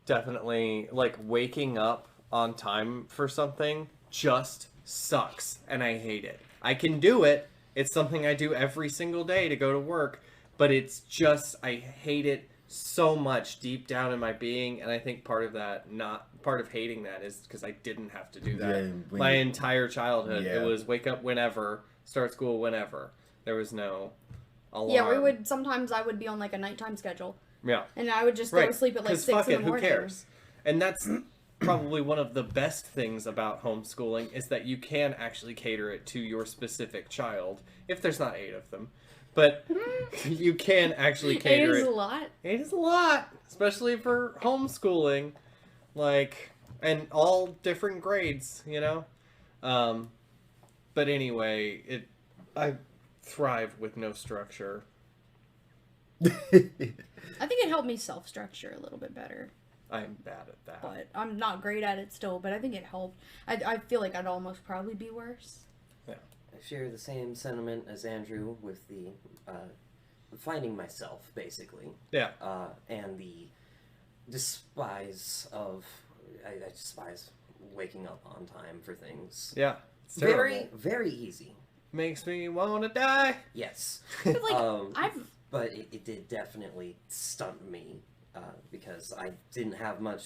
definitely like waking up on time for something just sucks and I hate it. I can do it. It's something I do every single day to go to work, but it's just I hate it so much deep down in my being, and I think part of hating that is because I didn't have to do that. Yeah, when my you- entire childhood. Yeah. It was wake up whenever, start school whenever. There was no alarm. Yeah, we would sometimes I would be on like a nighttime schedule, Yeah. and I would just go to sleep at like 'Cause 6 fuck in it, the who morning. cares? And that's probably one of the best things about homeschooling is that you can actually cater it to your specific child, if there's not 8 of them. But you can actually It cater is it. a lot. 8 is a lot, especially for homeschooling, like, and all different grades, you know. But anyway, I thrive with no structure. I think it helped me self-structure a little bit better. I'm bad at that. But I'm not great at it still, but I think it helped. I feel like I'd almost probably be worse. I share the same sentiment as Andrew with the finding myself, basically. Yeah. And the despise of... I despise waking up on time for things. Yeah. It's Very, terrible. very easy. Makes me want to die. Yes. But But it did definitely stunt me because I didn't have much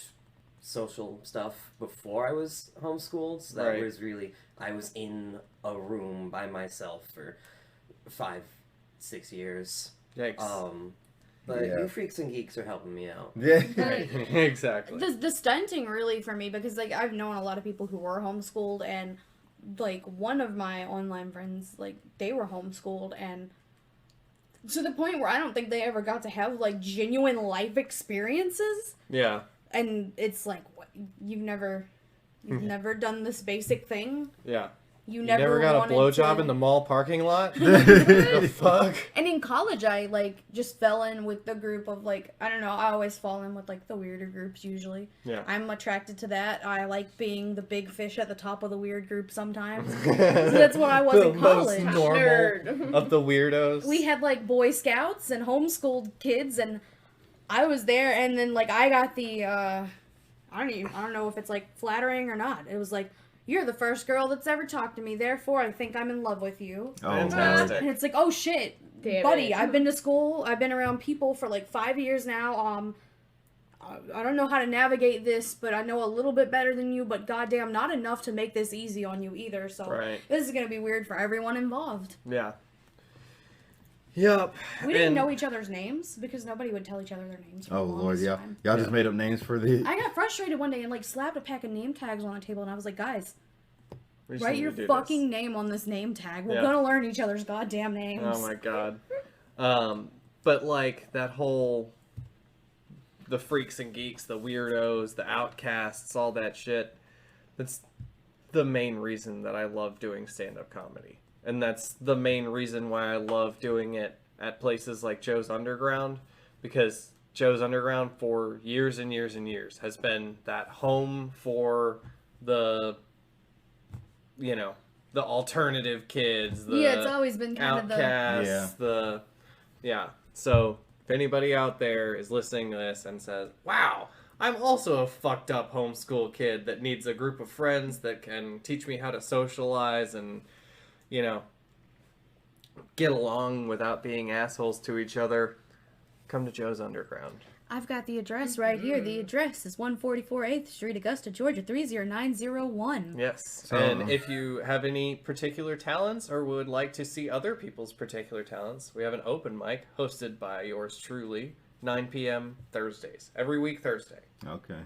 social stuff before I was homeschooled. So that Right. was really... I was in a room by myself for 5-6 years. Yikes. But Yeah. you freaks and geeks are helping me out. Yeah. Exactly. The stunting really for me, because like I've known a lot of people who were homeschooled, and like one of my online friends, like they were homeschooled, and to the point where I don't think they ever got to have like genuine life experiences. Yeah. And it's like, what, you've never done this basic thing. Yeah. You You never, never got a wanted blowjob to... in the mall parking lot? The fuck? And in college, I like just fell in with the group of like, I don't know, I always fall in with like the weirder groups usually. Yeah. I'm attracted to that. I like being the big fish at the top of the weird group sometimes. So that's what I was The in college. most normal Nerd. of the weirdos. We had like Boy Scouts and homeschooled kids, and I was there, and then like I got the I don't know if it's like flattering or not. It was like, you're the first girl that's ever talked to me, therefore I think I'm in love with you. Oh, Fantastic. And it's like, oh shit, Damn buddy, it. I've been to school, I've been around people for like 5 years now. I don't know how to navigate this, but I know a little bit better than you, but goddamn, not enough to make this easy on you either. So Right. this is gonna be weird for everyone involved. Yeah. Yep. We didn't And- know each other's names because nobody would tell each other their names. For Oh the Lord, longest yeah. time. Y'all just made up names for the. I got frustrated one day and like slapped a pack of name tags on a table, and I was like, guys, we just write need your to do fucking this. name on this name tag. We're Yeah. gonna learn each other's goddamn names. Oh my god. But like that whole, the freaks and geeks, the weirdos, the outcasts, all that shit. That's the main reason that I love doing stand-up comedy. And that's the main reason why I love doing it at places like Joe's Underground, because Joe's Underground for years and years and years has been that home for the, you know, the alternative kids, the Yeah, it's always been kind of the. outcasts, yeah. So if anybody out there is listening to this and says, wow, I'm also a fucked up homeschool kid that needs a group of friends that can teach me how to socialize and, you know, get along without being assholes to each other, come to Joe's Underground. I've got the address right here. The address is 144 8th Street, Augusta, Georgia, 30901. Yes. So- And if you have any particular talents or would like to see other people's particular talents, we have an open mic hosted by yours truly, 9 p.m. Thursdays. Every week Thursday. Okay.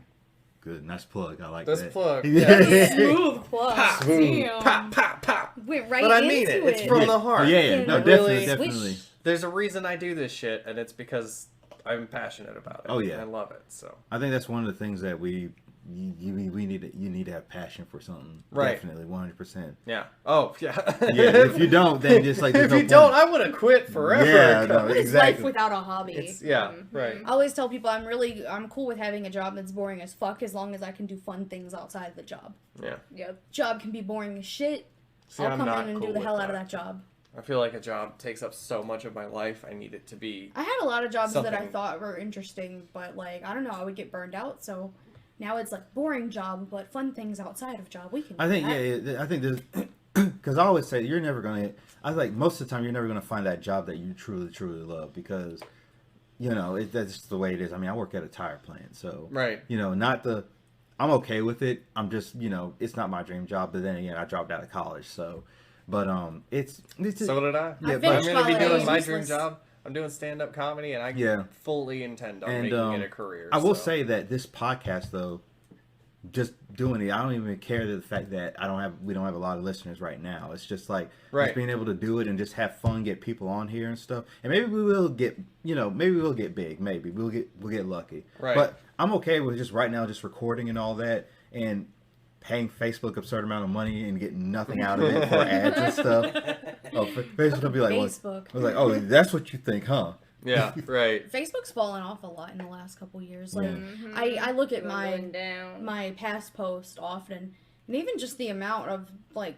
Good. Nice plug. I like That's that. plug. Yeah. Smooth plug. Pop, Damn. pop, pop, pop. Went right But I into mean it. It's it. from the heart. Yeah. No, And definitely, really definitely. There's a reason I do this shit, and it's because I'm passionate about it. Oh, yeah. I love it. So I think that's one of the things that we need to have passion for something. Right. Definitely, 100%. yeah. Oh yeah. Yeah. If you don't, then just like if there's you no don't, point. I would have quit forever Yeah, ago. no, What is exactly. life without a hobby? It's yeah, right. I always tell people I'm cool with having a job that's boring as fuck as long as I can do fun things outside of the job. Yeah. Yep. Job can be boring as shit. See, I'll I'm come not in and cool do the with hell out of that job. I feel like a job takes up so much of my life. I need it to be. I had a lot of jobs that I Something. thought were interesting, but like I don't know, I would get burned out. So now it's like boring job, but fun things outside of job. We can. I do think that. I think there's because I always say you're never gonna. I think most of the time you're never gonna find that job that you truly love because, you know, that's just the way it is. I mean, I work at a tire plant, so Right. you know, not the. I'm okay with it. I'm just, you know, it's not my dream job. But then again, I dropped out of college, so. But it's So did I. Yeah, I but I'm finished gonna be college. doing my Useless. dream job. I'm doing stand-up comedy, and I Yeah. fully intend on And, making it a career. I will so. say that this podcast, though, just doing it, I don't even care the fact that we don't have a lot of listeners right now. It's just like Right. just being able to do it and just have fun, get people on here and stuff. And maybe we will get, you know, maybe we'll get big. Maybe we'll get lucky. Right. But I'm okay with just right now, just recording and all that. And paying Facebook absurd amount of money and getting nothing out of it for ads and stuff. Oh, Facebook will be like, Facebook. I was like, oh, that's what you think, huh? Yeah, right. Facebook's fallen off a lot in the last couple years. Like, Yeah. I look at Going down. my past posts often, and even just the amount of like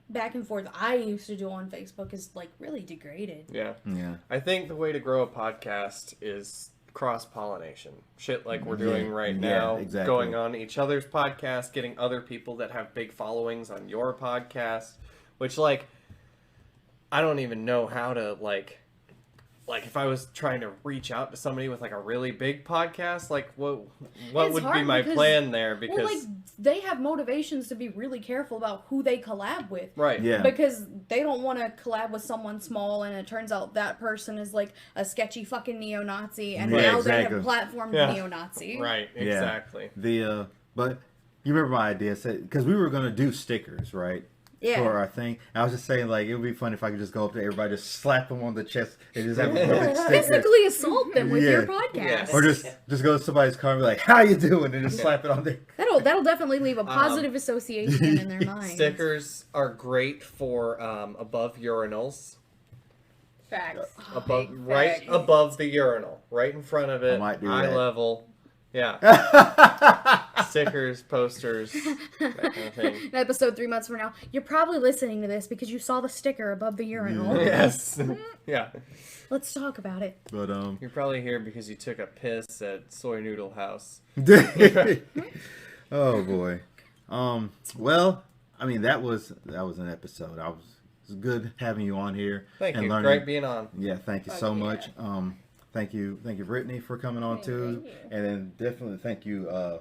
back and forth I used to do on Facebook is like really degraded. Yeah. Yeah. I think the way to grow a podcast is cross-pollination. Shit like we're doing right now. exactly. Going on each other's podcasts, getting other people that have big followings on your podcast, which like I don't even know how to like if I was trying to reach out to somebody with like a really big podcast, like what It's would be hard my because- plan there? Because Well, like they have motivations to be really careful about who they collab with. right. Yeah. Because they don't want to collab with someone small, and it turns out that person is like a sketchy fucking neo-Nazi, and Yeah, now exactly. they have platformed Yeah. neo-Nazi. Right, Yeah. exactly. But you remember my idea, because we were gonna do stickers, right? Yeah. For our thing. I was just saying, like, it would be fun if I could just go up to everybody, just slap them on the chest, and just have a perfect sticker. Physically assault them with your Yeah. podcast. Yes. Or just go to somebody's car and be like, "How you doing?" and just slap it on there. That'll definitely leave a positive association in their mind. Stickers are great for above urinals. Facts. Above, Big right facts. above the urinal, right in front of it, I might do eye that. level. Yeah, stickers, posters, that kind of thing. In episode 3 months from now, you're probably listening to this because you saw the sticker above the urinal. Yes, yeah. Let's talk about it. But You're probably here because you took a piss at Soy Noodle House. oh boy. Well, I mean that was an episode. It was good having you on here. Thank and you. learning. Great being on. Yeah, thank you Fuck so yeah. much. Thank you, Brittany, for coming on too, thank you. and then definitely thank you. Oh,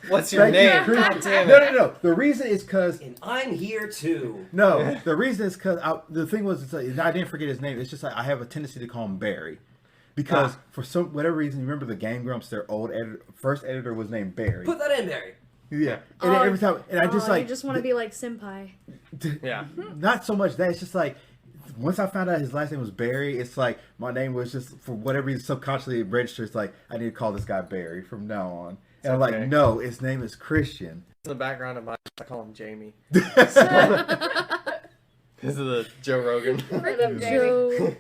what's your Thank you. name? God damn No, it. no. The reason is because And I'm here too. no. The reason is because the thing was, it's like, I didn't forget his name. It's just like I have a tendency to call him Barry, because for some whatever reason, you remember the Game Grumps? Their old first editor was named Barry. Put that in, Barry. Yeah, and then every time, and I just Oh, like you just want to be like senpai. Yeah. not so much that. It's just like once I found out his last name was Barry, it's like my name was just for whatever reason subconsciously registered. It's like I need to call this guy Barry from now on. And I'm okay. like, no, his name is Christian. In the background of my, I call him Jamie. This is the Joe Rogan. Joe.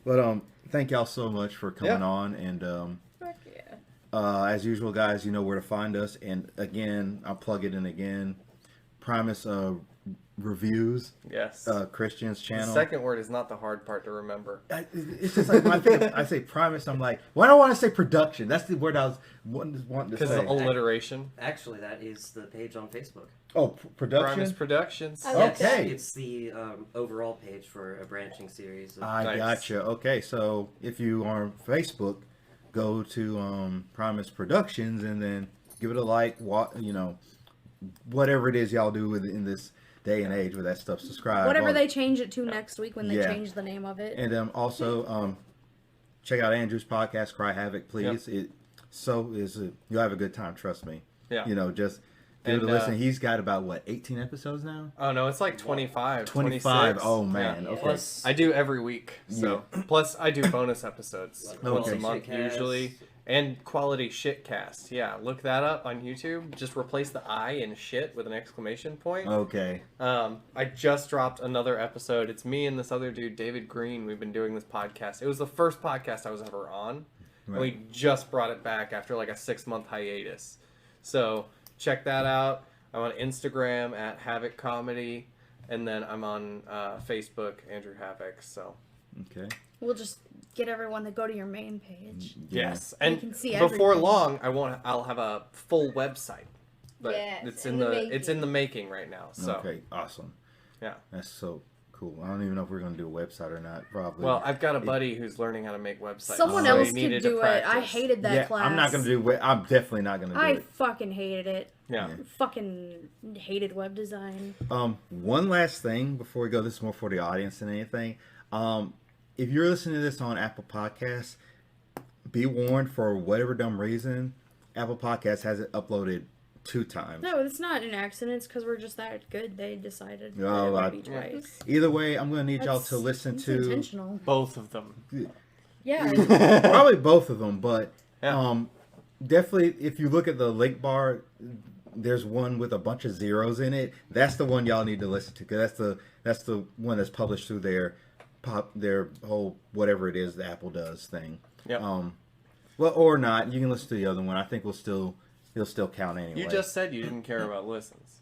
But thank y'all so much for coming on, and Fuck yeah. as usual, guys, you know where to find us. And again, I'll plug it in again. Primus reviews, Yes. Christian's The channel. second word is not the hard part to remember. It's just like when I say Primus, I'm like, why do I want to say production? That's the word I was wanting to Because say. of alliteration. Actually, that is the page on Facebook. Oh, Primus production. Productions. I like Okay. It's the overall page for a branching series. Of I Nice. gotcha. Okay, so if you are on Facebook, go to Primus Productions and then give it a like. Whatever it is y'all do in this day and age with that stuff. Subscribe. Whatever all- they change it to next week when they Yeah. change the name of it. And also check out Andrew's podcast, Cry Havok, please. You'll have a good time. Trust me. Yeah. Just give it a And, listen. He's got about 18 episodes now. Oh no, it's like 25, 25. 26. Oh man. Yeah. Okay. Plus, I do every week. So plus I do bonus episodes Like once a Okay. month Shitcast. usually. And quality shitcast. Yeah, look that up on YouTube. Just replace the I in shit with an exclamation point. Okay. I just dropped another episode. It's me and this other dude, David Green. We've been doing this podcast. It was the first podcast I was ever on. And we just brought it back after like a 6-month hiatus. So check that out. I'm on Instagram at Havok Comedy. And then I'm on Facebook, Andrew Havok. So Okay. We'll just get everyone to go to your main page. Yeah. yes. And can see before everything. long, I'll have a full website. But Yes, it's in in the it's in the making right now. So Okay. Awesome. yeah. That's so cool. I don't even know if we're gonna do a website or not. Probably. Well, I've got a buddy who's learning how to make websites. Someone so else he could needed to do it. I practice. hated that yeah, class. I'm not gonna do. I'm definitely not gonna do I it. fucking hated it. Yeah. Fucking hated web design. One last thing before we go. This is more for the audience than anything. If you're listening to this on Apple Podcasts, be warned, for whatever dumb reason, Apple Podcasts has it uploaded 2 times. No, it's not an accident. It's because we're just that good. They decided that Oh, it would I- be twice. Either way, I'm gonna need y'all That's- to listen it's to Both of them. Yeah. probably both of them, but Yeah. definitely, if you look at the link bar, there's one with a bunch of zeros in it. That's the one y'all need to listen to, because that's the one that's published through their whole whatever it is the Apple does thing. Yep. Well, or not. You can listen to the other one. I think he'll still count anyway. You just said you didn't care about listens.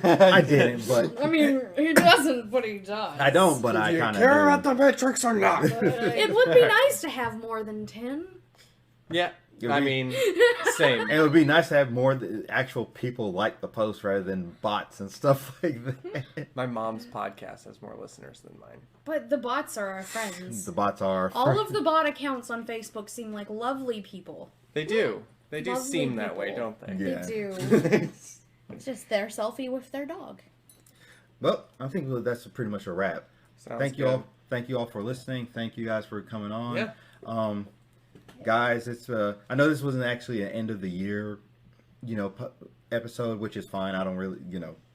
I didn't, but I mean, he doesn't, but he does. I don't, but I kind of care about the metrics or not? It would be nice to have more than 10. Yeah. You'll I be- mean, same. And it would be nice to have more actual people like the post rather than bots and stuff like that. My mom's podcast has more listeners than mine. But the bots are our friends. The bots are All of the bot accounts on Facebook seem like lovely people. They do. They do Lovely seem that way, people. don't they? Yeah. They do. It's just their selfie with their dog. Well, I think that's pretty much a wrap. Sounds Thank you good. all. Thank you all for listening. Thank you guys for coming on. Yeah. Guys, it's I know this wasn't actually an end of the year, episode, which is fine. I don't really,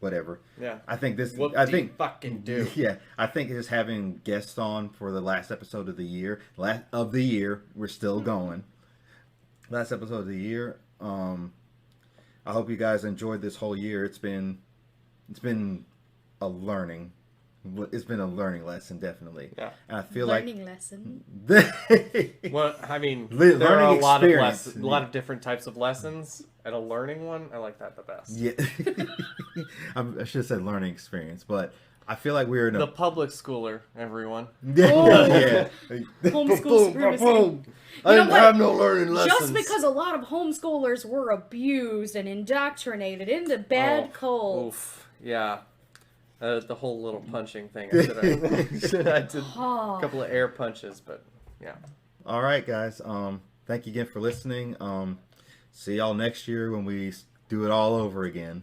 whatever. Yeah. I think this. What I do think you fucking do? Yeah, I think just having guests on for the last episode of the year. We're still going. Last episode of the year. I hope you guys enjoyed this whole year. It's been a learning. It's been a learning lesson, definitely. Yeah. And I feel Learning lesson. Well, I mean, Learning there are a lot of experience. a lot of different types of lessons. And a learning one, I like that the best. Yeah. I should have said learning experience, but I feel like we're in a The public schooler, everyone. yeah. Homeschool supremacy. I know didn't what? have no learning lessons. Just because a lot of homeschoolers were abused and indoctrinated into bad cults. Oof. Yeah. The whole little punching thing. I did a couple of air punches, but yeah. All right, guys. Thank you again for listening. See y'all next year when we do it all over again.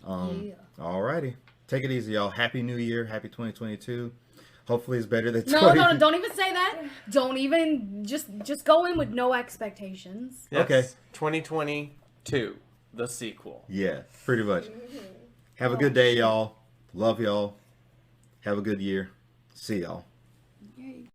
Yeah. All righty. Take it easy, y'all. Happy New Year. Happy 2022. Hopefully it's better than No, don't even say that. Don't even just go in with no expectations. Yes. Okay. 2022, the sequel. Yeah, pretty much. Have a good day, y'all. Love y'all. Have a good year. See y'all. Yay.